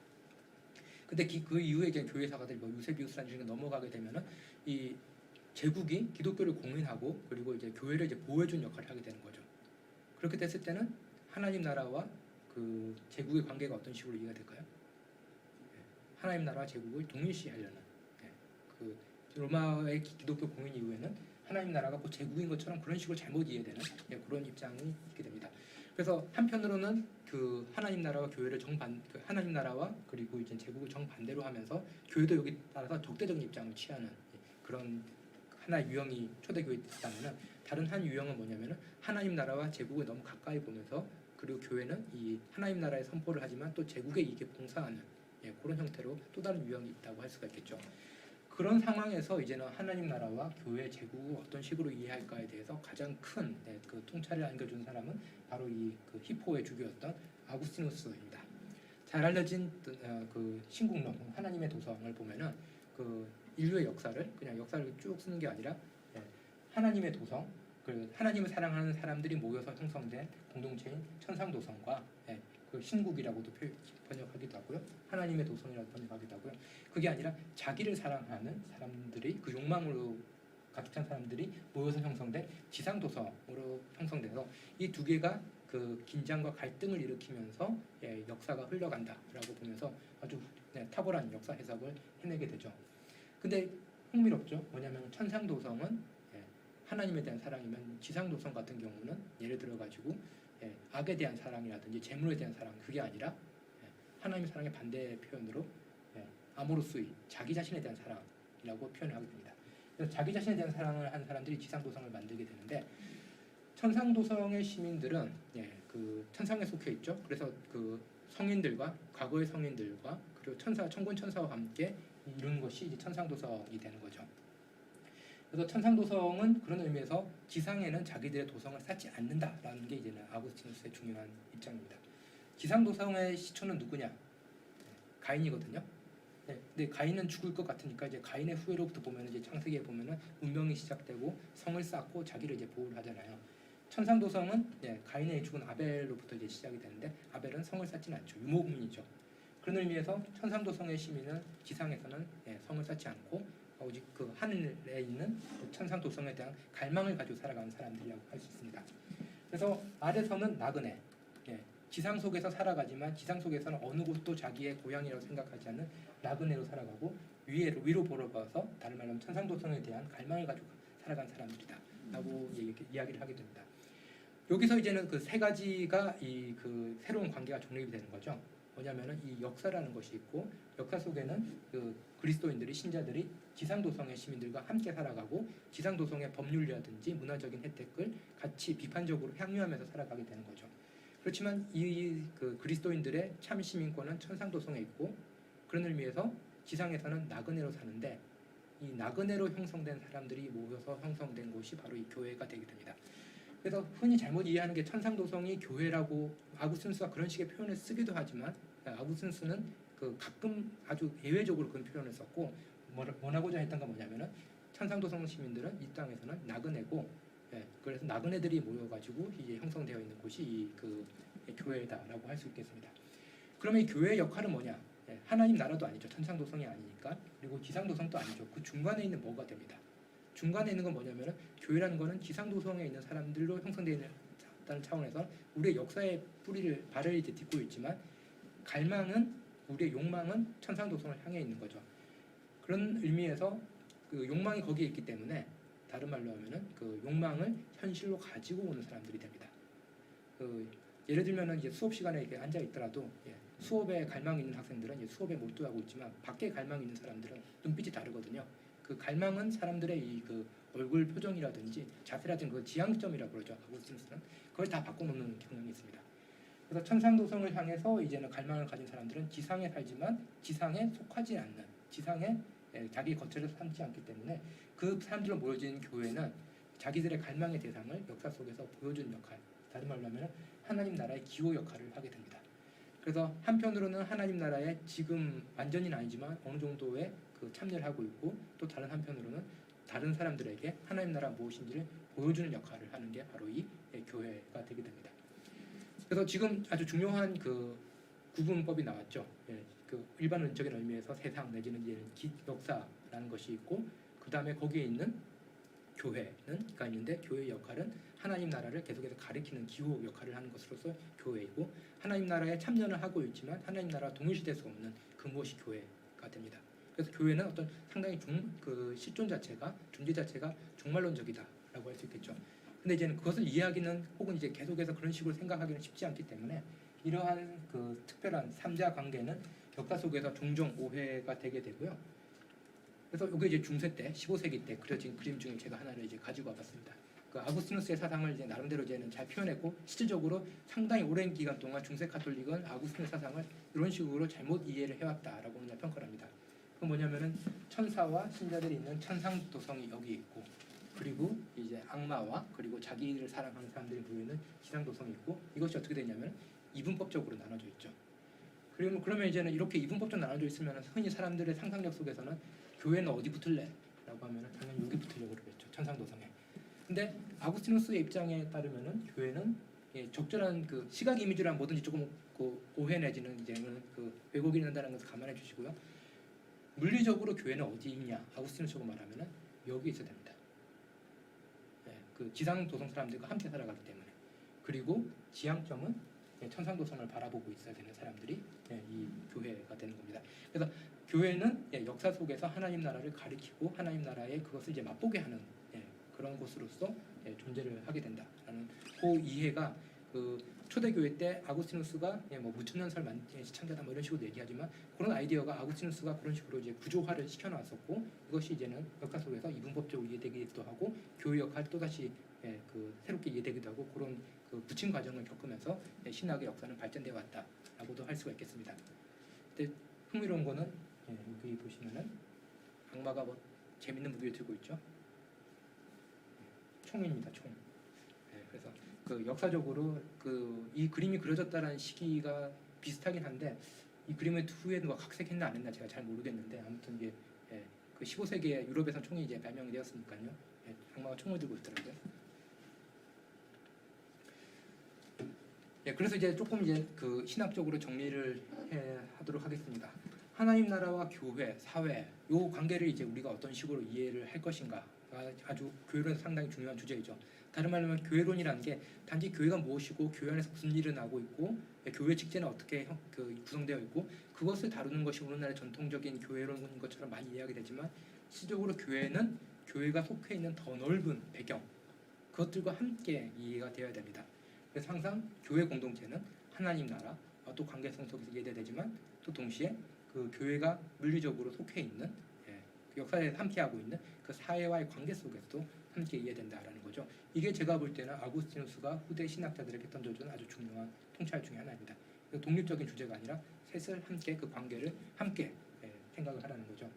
근데 그 이후에 이제 교회 사가들이 유세비우스라는 중에 넘어가게 되면은 이 제국이 기독교를 공인하고 그리고 이제 교회를 이제 보호해준 역할을 하게 되는 거죠. 그렇게 됐을 때는 하나님 나라와 제국의 관계가 어떤 식으로 이해가 될까요? 하나님 나라와 제국을 동일시하려는 로마의 기독교 공인 이후에는 하나님 나라가 제국인 것처럼 그런 식으로 잘못 이해되는 그런 입장이 있게 됩니다. 그래서 한편으로는 하나님 나라와 교회를 하나님 나라와 그리고 이제 제국을 정반대로 하면서 교회도 여기 따라서 적대적인 입장을 취하는 그런 하나의 유형이 초대교회에 있다면은 다른 한 유형은 뭐냐면은 하나님 나라와 제국을 너무 가까이 보면서 그리고 교회는 이 하나님 나라의 선포를 하지만 또 제국의 이익에 봉사하는 그런 형태로 또 다른 유형이 있다고 할 수가 있겠죠. 그런 상황에서 이제는 하나님 나라와 교회 제국을 어떤 식으로 이해할까에 대해서 가장 큰 통찰을 안겨준 사람은 바로 히포의 주교였던 아구스티누스입니다. 잘 알려진 신국론 하나님의 도성을 보면은 인류의 역사를 그냥 역사를 쭉 쓰는 게 아니라 하나님의 도성, 하나님을 사랑하는 사람들이 모여서 형성된 공동체인 천상도성과 신국이라고도 번역하기도 하고요. 하나님의 도성이라고 번역하기도 하고요. 그게 아니라 자기를 사랑하는 사람들이 욕망으로 가득 찬 사람들이 모여서 형성된 지상도성으로 형성돼서 이 두 개가 긴장과 갈등을 일으키면서 역사가 흘러간다라고 보면서 아주 탁월한 역사 해석을 해내게 되죠. 근데 흥미롭죠. 뭐냐면 천상도성은 하나님에 대한 사랑이면 지상도성 같은 경우는 예를 들어 가지고 악에 대한 사랑이라든지 재물에 대한 사랑 그게 아니라 하나님의 사랑의 반대 표현으로 아모르스이 자기 자신에 대한 사랑이라고 표현하게 됩니다. 그래서 자기 자신에 대한 사랑을 한 사람들이 지상도성을 만들게 되는데 천상도성의 시민들은 그 천상에 속해 있죠. 그래서 그 성인들과 과거의 성인들과 그리고 천군 천사와 함께 이루는 것이 이제 천상도성이 되는 거죠. 그래서 천상도성은 그런 의미에서 지상에는 자기들의 도성을 쌓지 않는다라는 게 이제는 아구스티누스의 중요한 입장입니다. 지상도성의 시초는 누구냐? 가인이거든요. 네, 근데 가인은 죽을 것 같으니까 이제 가인의 후예로부터 보면 이제 창세기에 보면은 문명이 시작되고 성을 쌓고 자기를 이제 보호를 하잖아요. 천상도성은 가인의 죽은 아벨로부터 이제 시작이 되는데 아벨은 성을 쌓지는 않죠. 유목민이죠. 그런 의미에서 천상도성의 시민은 지상에서는 성을 쌓지 않고 오직 그 하늘에 있는 그 천상도성에 대한 갈망을 가지고 살아가는 사람들이라고 할 수 있습니다. 그래서 아래서는 나그네, 지상 속에서 살아가지만 지상 속에서는 어느 곳도 자기의 고향이라고 생각하지 않는 나그네로 살아가고 위로 보러 가서 다른 말로 하면 천상도성에 대한 갈망을 가지고 살아간 사람들이다라고 이야기를 하게 됩니다. 여기서 이제는 그 세 가지가 이 그 새로운 관계가 정립이 되는 거죠. 뭐냐면은 이 역사라는 것이 있고 역사 속에는 그 그리스도인들이 신자들이 지상도성의 시민들과 함께 살아가고 지상도성의 법률이라든지 문화적인 혜택을 같이 비판적으로 향유하면서 살아가게 되는 거죠. 그렇지만 이 그 그리스도인들의 참 시민권은 천상도성에 있고 그런 의미에서 지상에서는 나그네로 사는데 이 나그네로 형성된 사람들이 모여서 형성된 곳이 바로 이 교회가 되게 됩니다. 그래서 흔히 잘못 이해하는 게 천상도성이 교회라고 아구스티누스가 그런 식의 표현을 쓰기도 하지만 아구스티누스는 그 가끔 아주 예외적으로 그런 표현을 썼고 원하고자 했던 건 뭐냐면은 천상도성 시민들은 이 땅에서는 나그네고 그래서 나그네들이 모여가지고 이제 형성되어 있는 곳이 이 그 교회다라고 할 수 있겠습니다. 그러면 이 교회의 역할은 뭐냐? 하나님 나라도 아니죠. 천상도성이 아니니까. 그리고 지상도성도 아니죠. 그 중간에 있는 뭐가 됩니다. 중간에 있는 건 뭐냐면은 교회라는 거는 지상도성에 있는 사람들로 형성되어 있는 차원에서 우리의 역사의 발을 이제 딛고 있지만 갈망은 우리의 욕망은 천상도성을 향해 있는 거죠. 그런 의미에서 그 욕망이 거기에 있기 때문에 다른 말로 하면은 그 욕망을 현실로 가지고 오는 사람들이 됩니다. 그 예를 들면은 이제 수업 시간에 이렇게 앉아 있더라도 수업에 갈망이 있는 학생들은 이제 수업에 몰두하고 있지만 밖에 갈망이 있는 사람들은 눈빛이 다르거든요. 그 갈망은 사람들의 이 그 얼굴 표정이라든지 자세라든지 그 지향점이라고 그러죠. 아구스티누스는 그걸 다 바꿔놓는 경향이 있습니다. 그래서 천상도성을 향해서 이제는 갈망을 가진 사람들은 지상에 살지만 지상에 속하지 않는 지상에 자기 거처를 삼지 않기 때문에 그 사람들로 모여진 교회는 자기들의 갈망의 대상을 역사 속에서 보여주는 역할, 다른 말로 하면 하나님 나라의 기호 역할을 하게 됩니다. 그래서 한편으로는 하나님 나라에 지금 완전히는 아니지만 어느 정도의 그 참여를 하고 있고 또 다른 한편으로는 다른 사람들에게 하나님 나라 무엇인지를 보여주는 역할을 하는 게 바로 이 교회가 되게 됩니다. 그래서 지금 아주 중요한 그 구분법이 나왔죠. 그 일반적인 의미에서 세상 내지는 역사라는 것이 있고 그 다음에 거기에 있는 교회가 있는데 교회의 역할은 하나님 나라를 계속해서 가리키는 기호 역할을 하는 것으로서 교회이고 하나님 나라에 참여는 하고 있지만 하나님 나라와 동일시될 수 없는 그 무엇이 교회가 됩니다. 그래서 교회는 어떤 상당히 그 실존 자체가 존재 자체가 종말론적이다라고 할 수 있겠죠. 근데 이제는 그것을 이해하기는 혹은 이제 계속해서 그런 식으로 생각하기는 쉽지 않기 때문에 이러한 그 특별한 삼자 관계는 역사 속에서 종종 오해가 되게 되고요. 그래서 이게 이제 중세 때 15세기 때 그려진 그림 중에 제가 하나를 이제 가지고 와봤습니다. 그 아구스티누스의 사상을 이제 나름대로 이제는 잘 표현했고 실질적으로 상당히 오랜 기간 동안 중세 카톨릭은 아구스티누스 사상을 이런 식으로 잘못 이해를 해왔다라고 그냥 평가를 합니다. 그 뭐냐면은 천사와 신자들이 있는 천상도성이 여기 있고 그리고 이제 악마와 그리고 자기를 사랑하는 사람들이 모이는 지상도성이 있고 이것이 어떻게 되냐면 이분법적으로 나눠져 있죠. 그러면 이제는 이렇게 이분법적으로 나눠져 있으면 흔히 사람들의 상상력 속에서는 교회는 어디 붙을래? 라고 하면 당연히 여기 붙으려고 그러겠죠. 천상도성에. 근데 아구스티누스의 입장에 따르면은 교회는 적절한 그 시각 이미지란 뭐든지 조금 그 오해 내지는 이제는 그 왜곡이 된다는 것을 감안해 주시고요. 물리적으로 교회는 어디 있냐? 아구스티누스가 말하면은 여기 있어야 됩니다. 그 지상도성 사람들과 함께 살아가기 때문에. 그리고 지향점은 천상도성을 바라보고 있어야 되는 사람들이 이 교회가 되는 겁니다. 그래서 교회는 역사 속에서 하나님 나라를 가리키고 하나님 나라의 그것을 이제 맛보게 하는 그런 곳으로서 존재를 하게 된다라는 그 이해가 그 초대교회 때 아구스티누스가 뭐 무천년설 시창자다 뭐 이런 식으로 얘기하지만 그런 아이디어가 아구스티누스가 그런 식으로 이제 구조화를 시켜놨었고 이것이 이제는 역사 속에서 이분법적으로 이해되기도 하고 교회 역할 또다시 그 새롭게 이해되기도 하고 그런 그 부침 과정을 겪으면서 신학의 역사는 발전되어 왔다라고도 할 수가 있겠습니다. 근데 흥미로운 거는 여기 보시면은 악마가 뭐 재밌는 무기를 들고 있죠. 총입니다, 총. 그래서 그 역사적으로 그 이 그림이 그려졌다라는 시기가 비슷하긴 한데 이 그림의 후에 누가 각색했나 안 했나 제가 잘 모르겠는데 아무튼 이게 그 15세기에 유럽에서 총이 이제 발명이 되었으니까요. 악마가 총을 들고 있더라고요. 그래서 이제 조금 이제 그 신학적으로 정리를 하도록 하겠습니다. 하나님 나라와 교회, 사회 요 관계를 이제 우리가 어떤 식으로 이해를 할 것인가 아주 교회론에서 상당히 중요한 주제이죠. 다른 말로 하면 교회론이라는 게 단지 교회가 무엇이고 교회 안에서 무슨 일을 하고 있고 교회 직제는 어떻게 구성되어 있고 그것을 다루는 것이 오늘날의 전통적인 교회론인 것처럼 많이 이해하게 되지만 실질적으로 교회는 교회가 속해 있는 더 넓은 배경 그것들과 함께 이해가 되어야 됩니다. 그래서 항상 교회 공동체는 하나님 나라 또 관계성 속에서 이해되지만 또 동시에 그 교회가 물리적으로 속해 있는 그 역사에 함께하고 있는 그 사회와의 관계 속에서도 함께 이해된다라는 거죠. 이게 제가 볼 때는 아구스티누스가 후대 신학자들에게 던져준 아주 중요한 통찰 중에 하나입니다. 독립적인 주제가 아니라 셋을 함께 그 관계를 함께 생각을 하라는 거죠.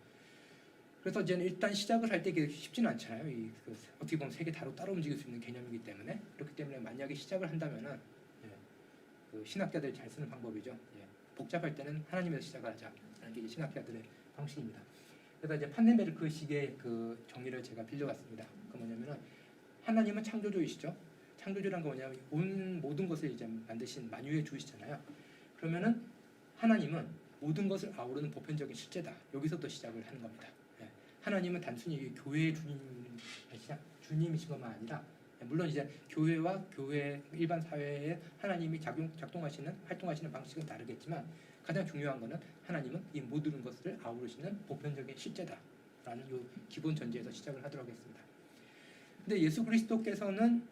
그래서 이제 일단 시작을 할 때 쉽지는 않잖아요. 어떻게 보면 세 개 따로 움직일 수 있는 개념이기 때문에 그렇기 때문에 만약에 시작을 한다면은 그 신학자들이 잘 쓰는 방법이죠. 복잡할 때는 하나님에서 시작을 하자라는 게 신학자들의 방식입니다. 그래서 이제 판넨베르크식의 그 정의를 제가 빌려왔습니다. 그 뭐냐면은 하나님은 창조주이시죠. 창조주란 거 뭐냐면 온 모든 것을 이제 만드신 만유의 주이시잖아요. 그러면은 하나님은 모든 것을 아우르는 보편적인 실제다. 여기서부터 시작을 하는 겁니다. 하나님은 단순히 교회의 주님이신 것만 아니라 물론 이제 교회와 교회 일반 사회에 하나님이 활동하시는 방식은 다르겠지만 가장 중요한 것은 하나님은 이 모든 것을 아우르시는 보편적인 실제다라는 요 기본 전제에서 시작을 하도록 하겠습니다. 근데 예수 그리스도께서는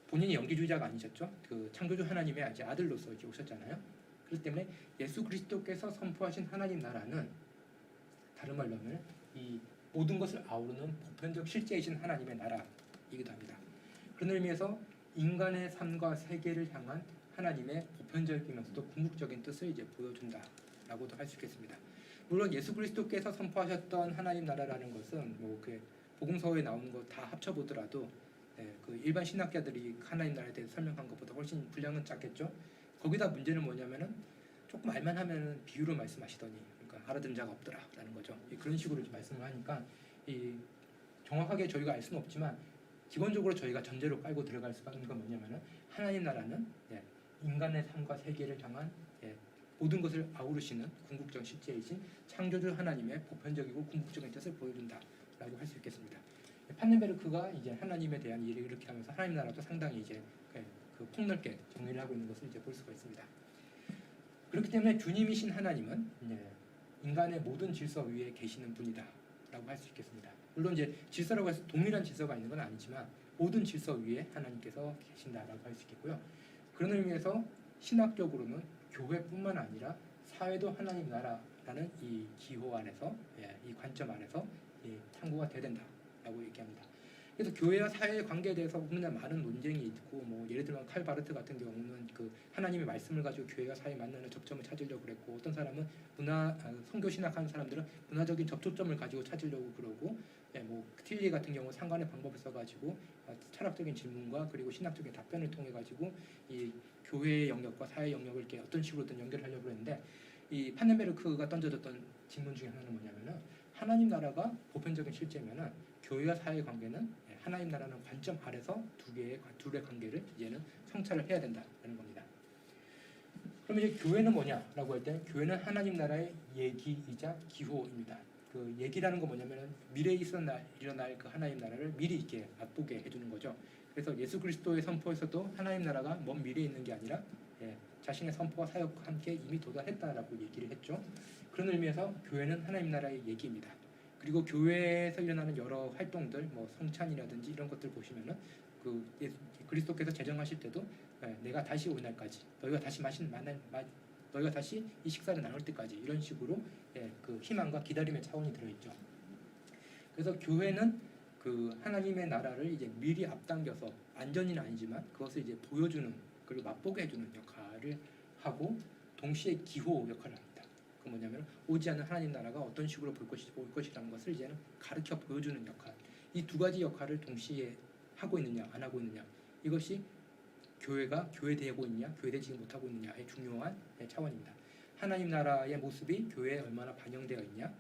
본인이 연기주의자가 아니셨죠. 그 창조주 하나님의 아들로서 이렇게 오셨잖아요. 그렇기 때문에 예수 그리스도께서 선포하신 하나님 나라는 다른 말로 하면 이 모든 것을 아우르는 보편적 실제이신 하나님의 나라이기도 합니다. 그런 의미에서 인간의 삶과 세계를 향한 하나님의 보편적이면서도 궁극적인 뜻을 이제 보여준다라고도 할 수 있겠습니다. 물론 예수 그리스도께서 선포하셨던 하나님 나라라는 것은 그 복음서에 나오는 거 다 합쳐보더라도 그 일반 신학자들이 하나님 나라에 대해서 설명한 것보다 훨씬 분량은 작겠죠. 거기다 문제는 뭐냐면은 조금 알만하면 비유로 말씀하시더니 그러니까 알아듣는 자가 없더라라는 거죠. 그런 식으로 말씀을 하니까 정확하게 저희가 알 수는 없지만 기본적으로 저희가 전제로 깔고 들어갈 수밖에 없는 건 뭐냐면은 하나님 나라는 인간의 삶과 세계를 향한 모든 것을 아우르시는 궁극적 실제이신 창조주 하나님의 보편적이고 궁극적인 뜻을 보여준다라고 할 수 있겠습니다. 판넨베르크가 이제 하나님에 대한 이해를 이렇게 하면서 하나님 나라도 상당히 이제 그 폭넓게 정리를 하고 있는 것을 이제 볼 수가 있습니다. 그렇기 때문에 주님이신 하나님은 인간의 모든 질서 위에 계시는 분이다라고 할 수 있겠습니다. 물론 이제 질서라고 해서 동일한 질서가 있는 건 아니지만 모든 질서 위에 하나님께서 계신다라고 할 수 있겠고요. 그런 의미에서 신학적으로는 교회뿐만 아니라 사회도 하나님 나라라는 이 기호 안에서 이 관점 안에서 창고가 돼야 된다라고 얘기합니다. 그래서 교회와 사회의 관계에 대해서 오늘날 많은 논쟁이 있고 예를 들면 칼 바르트 같은 경우는 그 하나님의 말씀을 가지고 교회와 사회 만나는 접점을 찾으려고 그랬고 어떤 사람은 성교 신학하는 사람들은 문화적인 접촉점을 가지고 찾으려고 그러고 tilly 같은 경우 상관의 방법을 써가지고 철학적인 질문과 그리고 신학적인 답변을 통해 가지고 이 교회의 영역과 사회 영역을 이렇게 어떤 식으로든 연결하려고 했는데 이 판넨베르크가 던져졌던 질문 중에 하나는 뭐냐면은 하나님 나라가 보편적인 실제면은 교회와 사회의 관계는 하나님 나라는 관점 아래서 둘의 관계를 이제는 성찰을 해야 된다는 겁니다. 그럼 이제 교회는 뭐냐라고 할 때 교회는 하나님 나라의 예기이자 기호입니다. 그 얘기라는 건 뭐냐면은 미래에 일어날 그 하나님 나라를 미리 이렇게 맛보게 해주는 거죠. 그래서 예수 그리스도의 선포에서도 하나님 나라가 먼 미래에 있는 게 아니라 자신의 선포와 사역과 함께 이미 도달했다라고 얘기를 했죠. 그런 의미에서 교회는 하나님 나라의 얘기입니다. 그리고 교회에서 일어나는 여러 활동들, 성찬이라든지 이런 것들 보시면은 그리스도께서 제정하실 때도 내가 다시 올 날까지, 너희가 다시 너희가 다시 이 식사를 나눌 때까지, 이런 식으로 그 희망과 기다림의 차원이 들어있죠. 그래서 교회는 그 하나님의 나라를 이제 미리 앞당겨서, 안전히는 아니지만 그것을 이제 보여주는, 그리고 맛보게 해주는 역할을 하고, 동시에 기호 역할을 합니다. 그 뭐냐면 오지 않는 하나님 나라가 어떤 식으로 올 것이라는 것을 이제는 가르쳐 보여주는 역할. 이 두 가지 역할을 동시에 하고 있느냐 안 하고 있느냐, 이것이 교회가 교회되고 있냐 교회되지 못하고 있느냐의 중요한 차원입니다. 하나님 나라의 모습이 교회에 얼마나 반영되어 있냐,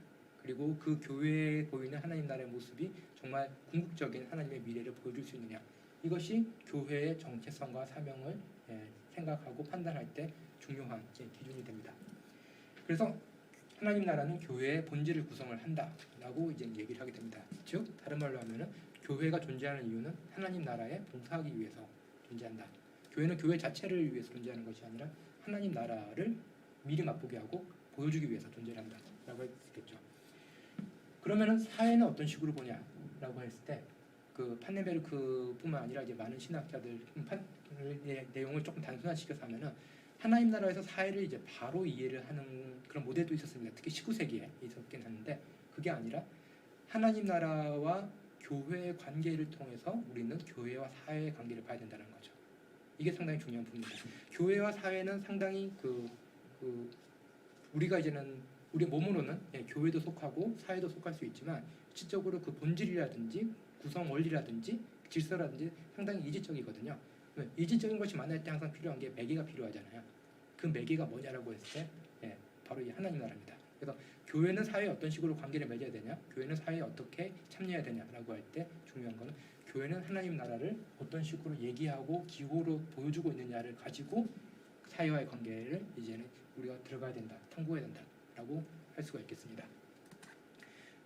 그리고 그 교회에 보이는 하나님 나라의 모습이 정말 궁극적인 하나님의 미래를 보여줄 수 있느냐, 이것이 교회의 정체성과 사명을 생각하고 판단할 때 중요한 기준이 됩니다. 그래서 하나님 나라는 교회의 본질을 구성을 한다라고 이제 얘기를 하게 됩니다. 즉 다른 말로 하면은 교회가 존재하는 이유는 하나님 나라에 봉사하기 위해서 존재한다. 교회는 교회 자체를 위해서 존재하는 것이 아니라 하나님 나라를 미리 맛보게 하고 보여주기 위해서 존재한다라고 할 수 있겠죠. 그러면은 사회는 어떤 식으로 보냐라고 했을 때, 그 판네베르크뿐만 아니라 이제 많은 신학자들 내용을 조금 단순화시켜서 하면은, 하나님 나라에서 사회를 이제 바로 이해를 하는 그런 모델도 있었습니다. 특히 19세기에 있었긴 하는데, 그게 아니라 하나님 나라와 교회의 관계를 통해서 우리는 교회와 사회의 관계를 봐야 된다는 거죠. 이게 상당히 중요한 부분입니다. 교회와 사회는 상당히 우리가 이제는 우리 몸으로는 교회도 속하고 사회도 속할 수 있지만, 실질적으로 그 본질이라든지 구성 원리라든지 질서라든지 상당히 이질적이거든요. 이질적인 것이 만날 때 항상 필요한 게 매개가 필요하잖아요. 그 매개가 뭐냐라고 했을 때 바로 이 하나님 나라입니다. 그래서 교회는 사회에 어떤 식으로 관계를 맺어야 되냐, 교회는 사회에 어떻게 참여해야 되냐라고 할 때 중요한 거는, 교회는 하나님 나라를 어떤 식으로 얘기하고 기호로 보여주고 있느냐를 가지고 사회와의 관계를 이제는 우리가 들어가야 된다, 탐구해야 된다라고 할 수가 있겠습니다.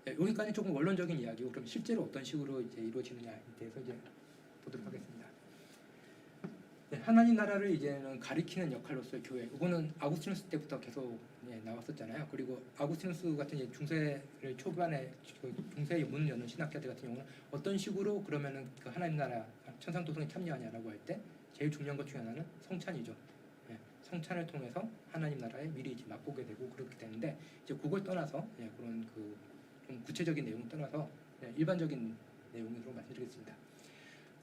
여기까지 조금 원론적인 이야기고, 그럼 실제로 어떤 식으로 이제 이루어지느냐에 대해서 이제 보도록 하겠습니다. 하나님 나라를 이제는 가리키는 역할로서의 교회, 이거는 아구스티누스 때부터 계속 나왔었잖아요. 그리고 아구스티누스 같은 이제 중세를 초반에 중세의 문을 여는 신학자들 같은 경우는 어떤 식으로 그러면은 그 하나님 나라 천상도성에 참여하냐라고 할 때 제일 중요한 것 중에 하나는 성찬이죠. 성찬을 통해서 하나님 나라에 미리 이제 맛보게 되고 그렇게 되는데, 이제 그걸 떠나서 그런 그 좀 구체적인 내용을 떠나서 일반적인 내용으로 말씀드리겠습니다.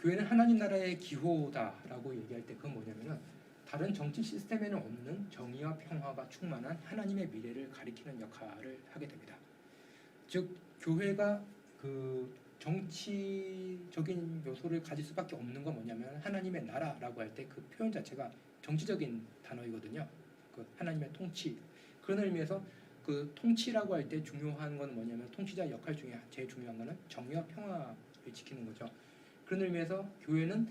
교회는 하나님 나라의 기호다라고 얘기할 때 그건 뭐냐면은, 다른 정치 시스템에는 없는 정의와 평화가 충만한 하나님의 미래를 가리키는 역할을 하게 됩니다. 즉 교회가 그 정치적인 요소를 가질 수밖에 없는 건 뭐냐면, 하나님의 나라라고 할 때 그 표현 자체가 정치적인 단어이거든요. 그 하나님의 통치. 그런 의미에서 그 통치라고 할 때 중요한 건 뭐냐면, 통치자의 역할 중에 제일 중요한 거는 정의와 평화를 지키는 거죠. 그런 의미에서 교회는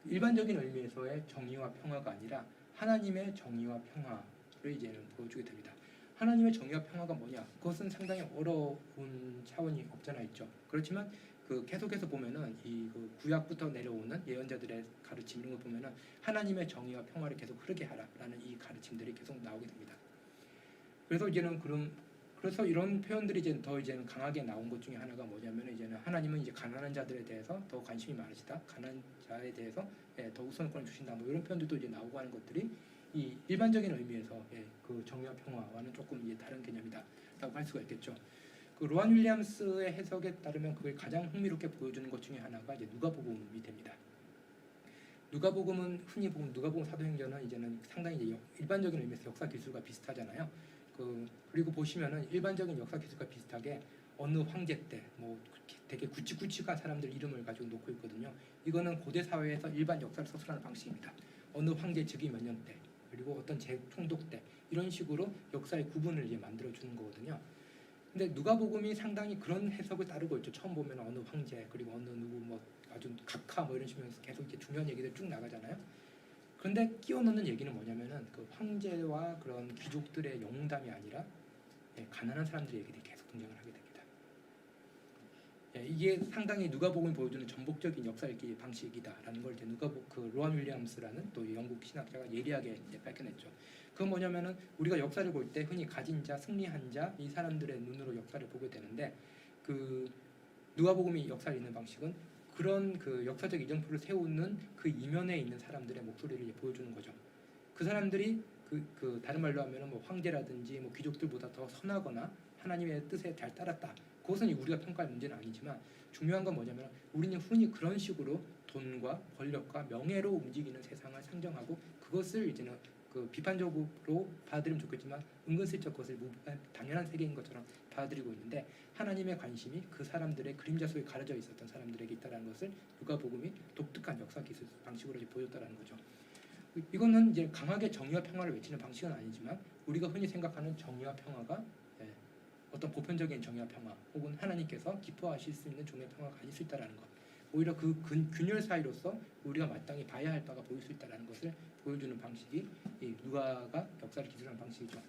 일반적인 의미에서의 정의와 평화가 아니라 하나님의 정의와 평화를 이제는 보여주게 됩니다. 하나님의 정의와 평화가 뭐냐? 그것은 상당히 어려운 차원이 없잖아 있죠. 그렇지만 그 계속해서 보면은 그 구약부터 내려오는 예언자들의 가르침 이런 걸 보면은 하나님의 정의와 평화를 계속 흐르게 하라라는 이 가르침들이 계속 나오게 됩니다. 그래서 이제는 그래서 이런 표현들이 이제는 강하게 나온 것 중에 하나가 뭐냐면, 이제는 하나님은 이제 가난한 자들에 대해서 더 관심이 많으시다, 가난한 자에 대해서 더 우선권을 주신다, 뭐 이런 표현들도 이제 나오고 하는 것들이 이 일반적인 의미에서 그 정의와 평화와는 조금 이제 다른 개념이다라고 할 수가 있겠죠. 그 로안 윌리엄스의 해석에 따르면 그걸 가장 흥미롭게 보여주는 것 중에 하나가 이제 누가복음이 됩니다. 누가복음은 흔히 보면 누가복음 사도행전은 이제는 상당히 이제 일반적인 의미에서 역사 기술과 비슷하잖아요. 그리고 보시면은 일반적인 역사 기술과 비슷하게 어느 황제 때 뭐 되게 굵직굵직한 사람들 이름을 가지고 놓고 있거든요. 이거는 고대 사회에서 일반 역사를 서술하는 방식입니다. 어느 황제 즉위 몇 년 때, 그리고 어떤 총독 때, 이런 식으로 역사의 구분을 이제 만들어 주는 거거든요. 근데 누가복음이 상당히 그런 해석을 따르고 있죠. 처음 보면 어느 황제, 그리고 어느 누구 뭐 아주 각하 뭐 이런 식으로 계속 이제 중요한 얘기들 쭉 나가잖아요. 그런데 끼워 넣는 얘기는 뭐냐면은, 그 황제와 그런 귀족들의 영웅담이 아니라 가난한 사람들의 얘기들이 계속 등장을 하게 됩니다. 이게 상당히 누가복음이 보여주는 전복적인 역사 읽기 방식이다라는 걸 이제 그 로안 윌리엄스라는 또 영국 신학자가 예리하게 이제 밝혀냈죠. 그건 뭐냐면은, 우리가 역사를 볼 때 흔히 가진 자, 승리한 자, 이 사람들의 눈으로 역사를 보게 되는데, 그 누가복음이 역사를 읽는 방식은 그런 그 역사적 이정표를 세우는 그 이면에 있는 사람들의 목소리를 이제 보여주는 거죠. 그 사람들이 그 다른 말로 하면은 뭐 황제라든지 뭐 귀족들보다 더 선하거나 하나님의 뜻에 잘 따랐다. 그것은 우리가 평가할 문제는 아니지만 중요한 건 뭐냐면 우리는 흔히 그런 식으로 돈과 권력과 명예로 움직이는 세상을 상정하고 그것을 이제는 그 비판적으로 받아들이면 좋겠지만 은근슬쩍 그것을 당연한 세계인 것처럼 받아들이고 있는데 하나님의 관심이 그 사람들의 그림자 속에 가려져 있었던 사람들에게 있다는 것을 누가복음이 독특한 역사 기술 방식으로 이제 보였다는 거죠. 이거는 이제 강하게 정의와 평화를 외치는 방식은 아니지만 우리가 흔히 생각하는 정의와 평화가 어떤 보편적인 정의와 평화 혹은 하나님께서 기뻐하실 수 있는 종의 평화가 아닐 수 있다는 것. 오히려 그 균열 사이로서 우리가 마땅히 봐야 할 바가 보일 수 있다는 것을 보여주는 방식이 이 누가가 역사를 기술하는 방식이죠.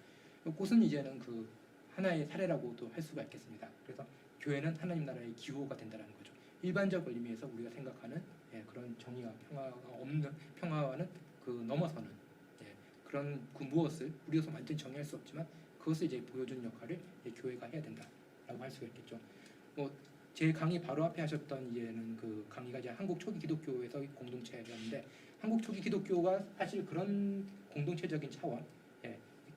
그것은 이제는 그 하나의 사례라고도 할 수가 있겠습니다. 그래서 교회는 하나님 나라의 기호가 된다는 거죠. 일반적 의미에서 우리가 생각하는 그런 정의와 평화가 없는 평화와는 그 넘어서는 그런 그 무엇을 우리로서 완전히 정의할 수 없지만 그것을 이제 보여주는 역할을 교회가 해야 된다라고 할 수가 있겠죠. 제 강의 바로 앞에 하셨던 이제는 그 강의가 이제 한국 초기 기독교에서의 공동체였는데 한국 초기 기독교가 사실 그런 공동체적인 차원,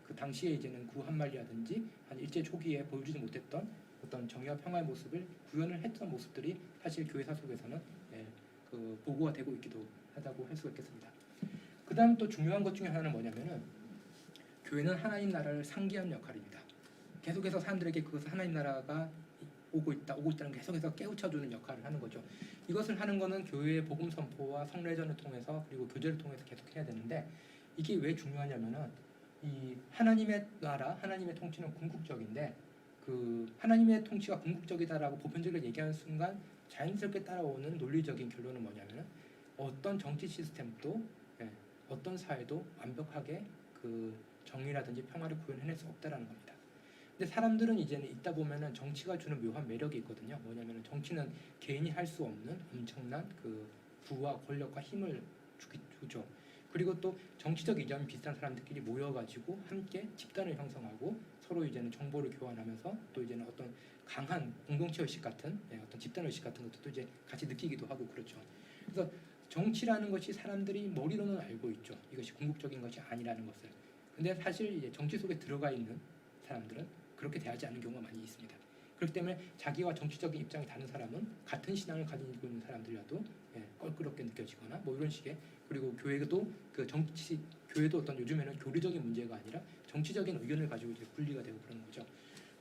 그 당시에 이제는 구한말이라든지 한 일제 초기에 보여주지 못했던 어떤 정의와 평화의 모습을 구현을 했던 모습들이 사실 교회사 속에서는 그 보고가 되고 있기도 하다고 할 수가 있겠습니다. 그 다음 또 중요한 것 중에 하나는 뭐냐면은 교회는 하나님 나라를 상기하는 역할입니다. 계속해서 사람들에게 그것을 하나님 나라가 오고 있다는 걸 계속해서 깨우쳐주는 역할을 하는 거죠. 이것을 하는 거는 교회의 복음 선포와 성례전을 통해서 그리고 교제를 통해서 계속 해야 되는데 이게 왜 중요하냐면은 이 하나님의 나라, 하나님의 통치는 궁극적인데 그 하나님의 통치가 궁극적이다라고 보편적으로 얘기하는 순간 자연스럽게 따라오는 논리적인 결론은 뭐냐면은 어떤 정치 시스템도 어떤 사회도 완벽하게 그 정의라든지 평화를 구현해낼 수 없다라는 겁니다. 근데 사람들은 이제는 있다 보면은 정치가 주는 묘한 매력이 있거든요. 뭐냐면은 정치는 개인이 할 수 없는 엄청난 그 부와 권력과 힘을 주죠. 그리고 또 정치적 이념이 비슷한 사람들끼리 모여가지고 함께 집단을 형성하고 서로 이제는 정보를 교환하면서 또 이제는 어떤 강한 공동체 의식 같은 어떤 집단 의식 같은 것도 이제 같이 느끼기도 하고 그렇죠. 그래서 정치라는 것이 사람들이 머리로는 알고 있죠. 이것이 궁극적인 것이 아니라는 것을. 근데 사실 이제 정치 속에 들어가 있는 사람들은 그렇게 대하지 않는 경우가 많이 있습니다. 그렇기 때문에 자기와 정치적인 입장이 다른 사람은 같은 신앙을 가지고 있는 사람들이라도 껄끄럽게 느껴지거나 뭐 이런 식의 그리고 교회도 교회도 어떤 요즘에는 교리적인 문제가 아니라 정치적인 의견을 가지고 이제 분리가 되고 그러는 거죠.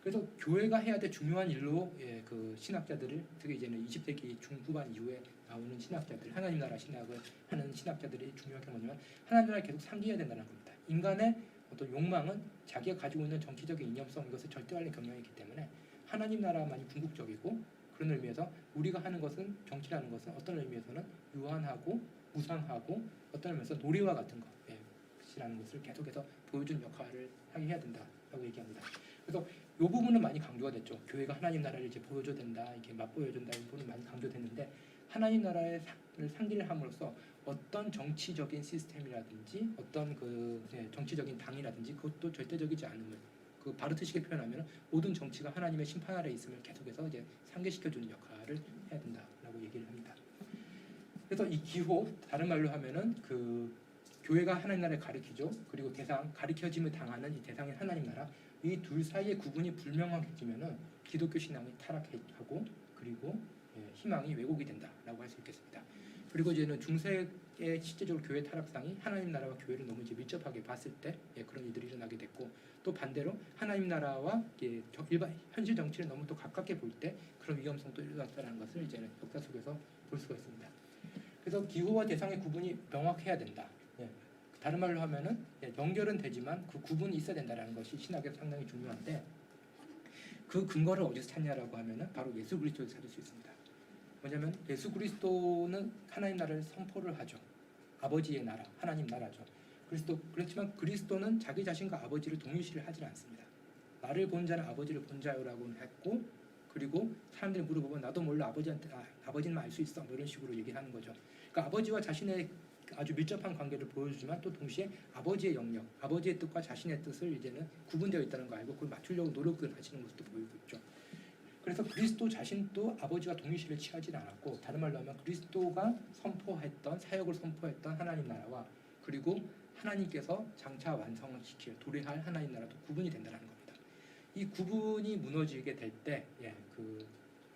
그래서 교회가 해야 될 중요한 일로 그 신학자들을 특히 이제는 20세기 중후반 이후에 나오는 신학자들 하나님 나라 신학을 하는 신학자들이 중요한 게 뭐냐면 하나님 나라를 계속 상기해야 된다는 겁니다. 인간의 어떤 욕망은 자기가 가지고 있는 정치적인 이념성 이것을 절대화하는 경향이 있기 때문에 하나님 나라만이 궁극적이고 그런 의미에서 우리가 하는 것은 정치라는 것은 어떤 의미에서는 유한하고 무상하고 어떤 의미에서 노래와 같은 것이라는 것을 계속해서 보여준 역할을 하게 해야 된다라고 얘기합니다. 그래서 이 부분은 많이 강조가 됐죠. 교회가 하나님 나라를 이제 보여줘야 된다, 이렇게 맛보여야 된다 이 부분은 많이 강조됐는데 하나님 나라의 상기를 함으로써 어떤 정치적인 시스템이라든지 어떤 그 정치적인 당이라든지 그것도 절대적이지 않음을 그 바르트식에 표현하면 모든 정치가 하나님의 심판 아래 있음을 계속해서 이제 상기시켜주는 역할을 해야 된다라고 얘기를 합니다. 그래서 이 기호 다른 말로 하면은 그 교회가 하나님 나라를 가리키죠. 그리고 가리켜짐을 당하는 이 대상인 하나님 나라 이 둘 사이의 구분이 불명확해지면은 기독교 신앙이 타락하고 그리고 희망이 왜곡이 된다라고 할 수 있겠습니다. 그리고 이제는 중세의 실제적으로 교회 타락상이 하나님 나라와 교회를 너무 이제 밀접하게 봤을 때 그런 일들이 일어나게 됐고 또 반대로 하나님 나라와 일반 현실 정치를 너무 또 가깝게 볼 때 그런 위험성도 일어났다는 것을 이제는 역사 속에서 볼 수가 있습니다. 그래서 기호와 대상의 구분이 명확해야 된다. 다른 말로 하면은 연결은 되지만 그 구분이 있어야 된다는 것이 신학에서 상당히 중요한데 그 근거를 어디서 찾냐라고 하면은 바로 예수 그리스도에서 찾을 수 있습니다. 뭐냐면 예수 그리스도는 하나님 나라를 선포를 하죠. 아버지의 나라, 하나님 나라죠. 그렇지만 그리스도는 자기 자신과 아버지를 동일시를 하지 않습니다. 나를 본 자는 아버지를 본 자요라고 했고 그리고 사람들이 물어보면 나도 몰라 아버지는 알 수 있어 뭐 이런 식으로 얘기하는 거죠. 그러니까 아버지와 자신의 아주 밀접한 관계를 보여주지만 또 동시에 아버지의 영역, 아버지의 뜻과 자신의 뜻을 이제는 구분되어 있다는 거 알고 그걸 맞추려고 노력을 하시는 모습도 보이고 있죠. 그래서 그리스도 자신도 아버지와 동일시를 취하지 않았고, 다른 말로 하면 그리스도가 선포했던 사역을 선포했던 하나님 나라와 그리고 하나님께서 장차 완성시킬 도래할 하나님 나라도 구분이 된다는 겁니다. 이 구분이 무너지게 될 때,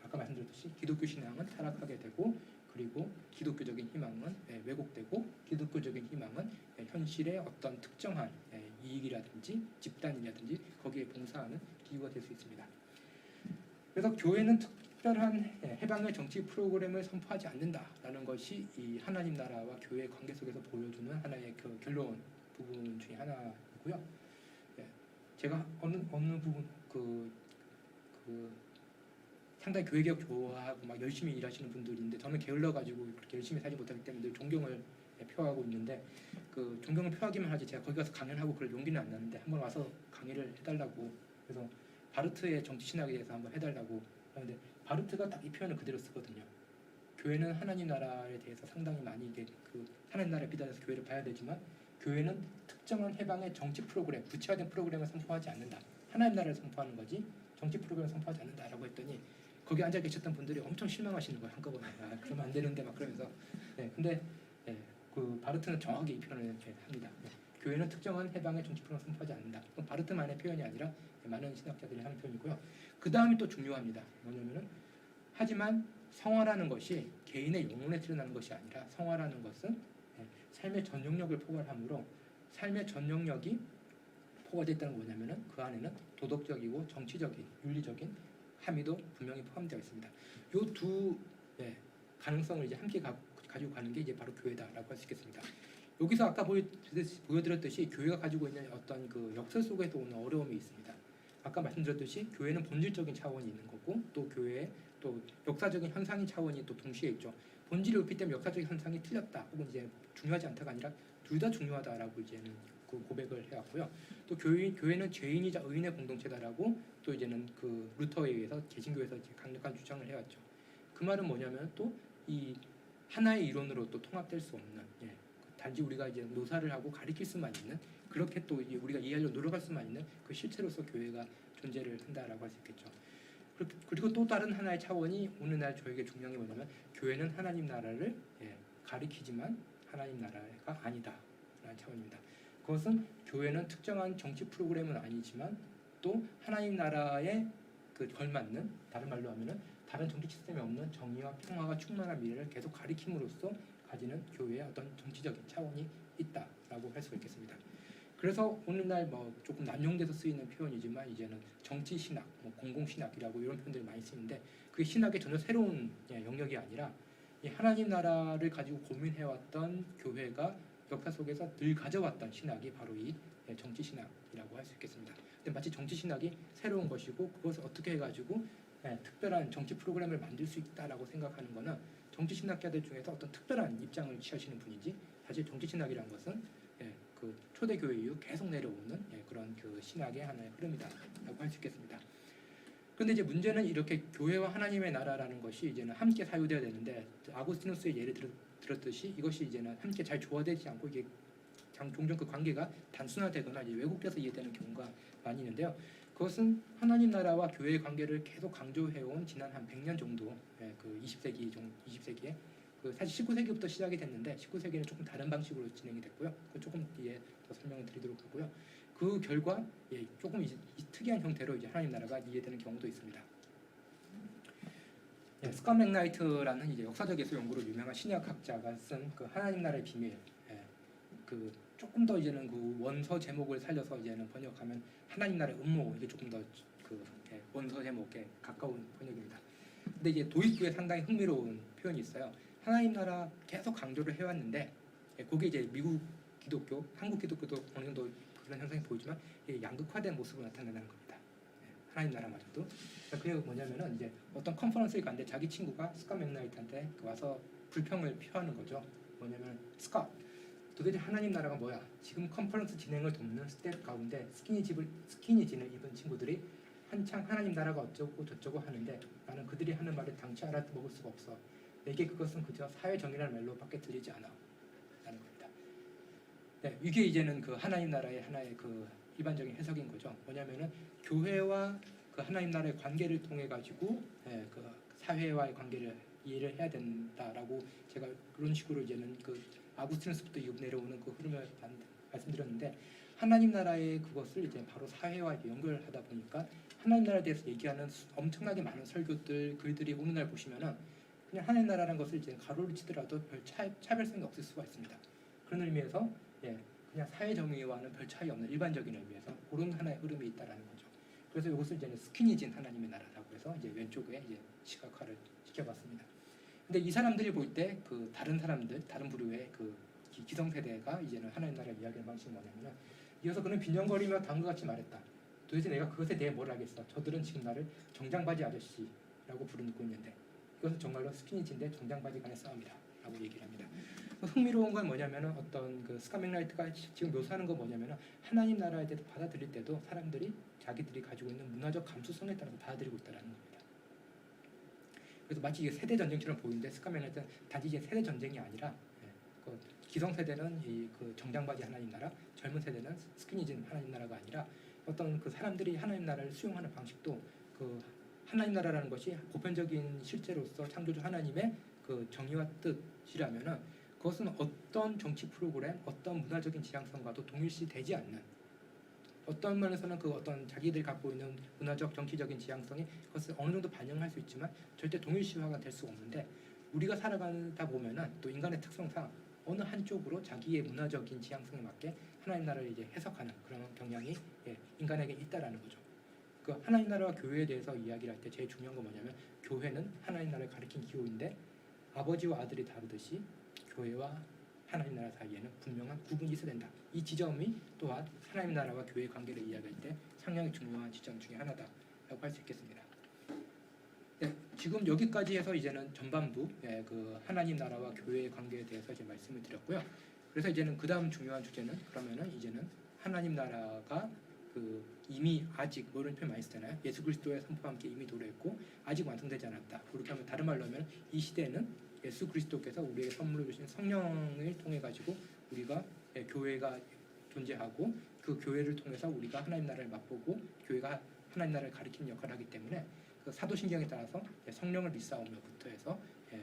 아까 말씀드렸듯이 기독교 신앙은 타락하게 되고, 그리고 기독교적인 희망은 왜곡되고, 기독교적인 희망은 현실의 어떤 특정한 이익이라든지 집단이라든지 거기에 봉사하는 기구가 될 수 있습니다. 그래서 교회는 특별한 해방의 정치 프로그램을 선포하지 않는다라는 것이 이 하나님 나라와 교회의 관계 속에서 보여주는 하나의 그 결론 부분 중에 하나이고요. 제가 어느 부분 상당히 교회 개혁 좋아하고 막 열심히 일하시는 분들인데, 저는 게을러 가지고 그렇게 열심히 살지 못하기 때문에 늘 존경을 표하고 있는데, 그 존경을 표하기만 하지 제가 거기 가서 강연하고 그럴 용기는 안 나는데, 한번 와서 강의를 해달라고, 그래서 바르트의 정치 신학에 대해서 한번 해달라고 하는데, 바르트가 딱 이 표현을 그대로 쓰거든요. 교회는 하나님 나라에 대해서 상당히 많이 이게 하나님 나라에 비단해서 교회를 봐야 되지만, 교회는 특정한 해방의 정치 프로그램, 구체화된 프로그램을 선포하지 않는다. 하나님 나라를 선포하는 거지 정치 프로그램을 선포하지 않는다라고 했더니, 거기 앉아 계셨던 분들이 엄청 실망하시는 거예요. 한꺼번에. 그러면 안 되는데 막 그러면서. 근데 그 바르트는 정확하게 이 표현을 합니다. 교회는 특정한 해방의 정치 프로그램을 선포하지 않는다. 그건 바르트만의 표현이 아니라 많은 신학자들이 하는 표현이고요. 그 다음이 또 중요합니다. 뭐냐면은, 하지만 성화라는 것이 개인의 영혼에 드러나는 것이 아니라, 성화라는 것은 삶의 전 영역을 포괄하므로, 삶의 전 영역이 포괄되어 있다는 건 뭐냐면은, 그 안에는 도덕적이고 정치적인, 윤리적인 함의도 분명히 포함되어 있습니다. 이 두 가능성을 이제 함께 가지고 가는 게 이제 바로 교회다라고 할 수 있겠습니다. 여기서 아까 보여드렸듯이 교회가 가지고 있는 어떤 그 역사 속에서 오는 어려움이 있습니다. 아까 말씀드렸듯이 교회는 본질적인 차원이 있는 거고, 또 교회에 또 역사적인 현상인 차원이 또 동시에 있죠. 본질이 높기 때문에 역사적인 현상이 틀렸다 혹은 이제 중요하지 않다가 아니라 둘 다 중요하다라고 이제는 그 고백을 해왔고요. 또 교회는 죄인이자 의인의 공동체다라고 또 이제는 그 루터에 의해서 개신교에서 이제 강력한 주장을 해왔죠. 그 말은 뭐냐면, 또 이 하나의 이론으로 또 통합될 수 없는, 단지 우리가 이제 노사를 하고 가리킬 수만 있는, 그렇게 또 이제 우리가 이해하려고 노력할 수만 있는 그 실체로서 교회가 존재를 한다라고 할 수 있겠죠. 그리고 또 다른 하나의 차원이 오늘날 저에게 중요한 게 뭐냐면, 교회는 하나님 나라를 가리키지만 하나님 나라가 아니다라는 차원입니다. 그것은 교회는 특정한 정치 프로그램은 아니지만 또 하나님 나라에 그 걸맞는, 다른 말로 하면은 다른 정치 시스템에 없는 정의와 평화가 충만한 미래를 계속 가리킴으로써 가지는 교회의 어떤 정치적인 차원이 있다라고 할 수가 있겠습니다. 그래서 오늘날 뭐 조금 남용돼서 쓰이는 표현이지만, 이제는 정치 신학, 공공 신학이라고 이런 표현들이 많이 쓰이는데, 그 신학이 전혀 새로운 영역이 아니라 이 하나님 나라를 가지고 고민해왔던 교회가 역사 속에서 늘 가져왔던 신학이 바로 이 정치 신학이라고 할 수 있겠습니다. 근데 마치 정치 신학이 새로운 것이고, 그것을 어떻게 해가지고 특별한 정치 프로그램을 만들 수 있다라고 생각하는 것은 정치 신학자들 중에서 어떤 특별한 입장을 취하시는 분이지, 사실 정치 신학이라는 것은 그 초대교회 이후 계속 내려오는 그런 그 신학의 하나의 흐름이다라고 할 수 있겠습니다. 그런데 이제 문제는, 이렇게 교회와 하나님의 나라라는 것이 이제는 함께 사유되어야 되는데, 아구스티누스의 예를 들었듯이 이것이 이제는 함께 잘 조화되지 않고, 이게 종종 그 관계가 단순화되거나 이제 왜곡돼서 이해되는 경우가 많이 있는데요. 그것은 하나님 나라와 교회의 관계를 계속 강조해온 지난 한 100년 정도, 그 20세기에 사실 19세기부터 시작이 됐는데, 19세기는 조금 다른 방식으로 진행이 됐고요. 그 조금 뒤에 더 설명을 드리도록 하고요. 그 결과 조금 이 특이한 형태로 이제 하나님 나라가 이해되는 경우도 있습니다. 스캇 맥나이트라는 이제 역사적 예술 연구로 유명한 신약학자가 쓴 그 하나님 나라의 비밀, 그 조금 더 이제는 그 원서 제목을 살려서 이제는 번역하면 하나님 나라의 음모, 이게 조금 더 그 원서 제목에 가까운 번역입니다. 근데 이제 도입부에 상당히 흥미로운 표현이 있어요. 하나님 나라 계속 강조를 해왔는데, 그게 이제 미국 기독교, 한국 기독교도 어느 정도 그런 현상이 보이지만 양극화된 모습으로 나타나는 겁니다. 하나님 나라마저도. 그게 뭐냐면은, 이제 어떤 컨퍼런스에 갔는데 자기 친구가 스캇 맥나이트한테 와서 불평을 표하는 거죠. 뭐냐면, 스캇, 도대체 하나님 나라가 뭐야? 지금 컨퍼런스 진행을 돕는 스텝 가운데 스키니진을 입은 친구들이 한창 하나님 나라가 어쩌고 저쩌고 하는데, 나는 그들이 하는 말을 당치 알아먹을 수가 없어. 내게 그것은 그저 사회 정의라는 말로밖에 들리지 않아. 라는 겁니다. 이게 이제는 그 하나님 나라의 하나의 그 일반적인 해석인 거죠. 뭐냐면은, 교회와 그 하나님 나라의 관계를 통해 가지고 그 사회와의 관계를 이해를 해야 된다라고 제가 그런 식으로 이제는 그 아구스티누스부터 내려오는 그 흐름을 말씀드렸는데 하나님 나라의 그것을 이제 바로 사회와 연결하다 보니까 하나님 나라에 대해서 얘기하는 엄청나게 많은 설교들 글들이 오늘날 보시면은 그냥 하나님 나라라는 것을 이제 가로를 치더라도 별 차별성이 없을 수가 있습니다. 그런 의미에서 그냥 사회 정의와는 별 차이 없는 일반적인 의미에서 그런 하나의 흐름이 있다라는 거죠. 그래서 이것을 이제 스키니진 하나님의 나라라고 해서 이제 왼쪽에 이제 시각화를 시켜봤습니다. 근데 이 사람들이 볼 때 그 다른 사람들, 다른 부류의 그 기성세대가 이제는 하나님 나라를 이야기하는 방식이 뭐냐면은 이어서 그는 빈정거리며 다음과 같이 말했다. 도대체 내가 그것에 대해 뭘 하겠어? 저들은 지금 나를 정장바지 아저씨라고 부르고 있는데 이것은 정말로 스키니진데 정장바지 간의 싸움이다 라고 얘기를 합니다. 흥미로운 건 뭐냐면은 어떤 그 스카 맥라이트가 지금 묘사하는 건 뭐냐면은 하나님 나라에 대해서 받아들일 때도 사람들이 자기들이 가지고 있는 문화적 감수성에 따라서 받아들이고 있다는 겁니다. 그래서 마치 이게 세대 전쟁처럼 보이는데 스카 맥라이트는 단지 이제 세대 전쟁이 아니라 그 기성 세대는 이 그 정장바지 하나님 나라, 젊은 세대는 스키니진 하나님 나라가 아니라 어떤 그 사람들이 하나님 나라를 수용하는 방식도 그 하나님 나라라는 것이 보편적인 실제로서 창조주 하나님의 그 정의와 뜻이라면은 그것은 어떤 정치 프로그램, 어떤 문화적인 지향성과도 동일시되지 않는 어떤 면에서는 그 어떤 자기들이 갖고 있는 문화적 정치적인 지향성이 그것을 어느 정도 반영할 수 있지만 절대 동일시화가 될 수 없는데 우리가 살아가다 보면은 또 인간의 특성상 어느 한쪽으로 자기의 문화적인 지향성에 맞게 하나님 나라를 이제 해석하는 그런 경향이 인간에게 있다라는 거죠. 그 하나님 나라와 교회에 대해서 이야기를 할 때 제일 중요한 건 뭐냐면 교회는 하나님 나라를 가리킨 기호인데 아버지와 아들이 다르듯이 교회와 하나님 나라 사이에는 분명한 구분이 있어야 된다. 이 지점이 또한 하나님 나라와 교회의 관계를 이야기할 때 상당히 중요한 지점 중에 하나다라고 할 수 있겠습니다. 지금 여기까지 해서 이제는 전반부 그 하나님 나라와 교회의 관계에 대해서 이제 말씀을 드렸고요. 그래서 이제는 그 다음 중요한 주제는 그러면은 이제는 하나님 나라가 그 이미 아직 이런 표현 많이 쓰잖아요. 예수 그리스도의 선포와 함께 이미 도래했고 아직 완성되지 않았다. 그렇게 하면 다른 말로 하면 이 시대에는 예수 그리스도께서 우리에게 선물로 주신 성령을 통해 가지고 우리가 교회가 존재하고 그 교회를 통해서 우리가 하나님 나라를 맛보고 교회가 하나님 나라를 가리키는 역할을 하기 때문에 그 사도신경에 따라서 성령을 믿사오며부터 해서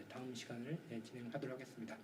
다음 시간을 진행하도록 하겠습니다.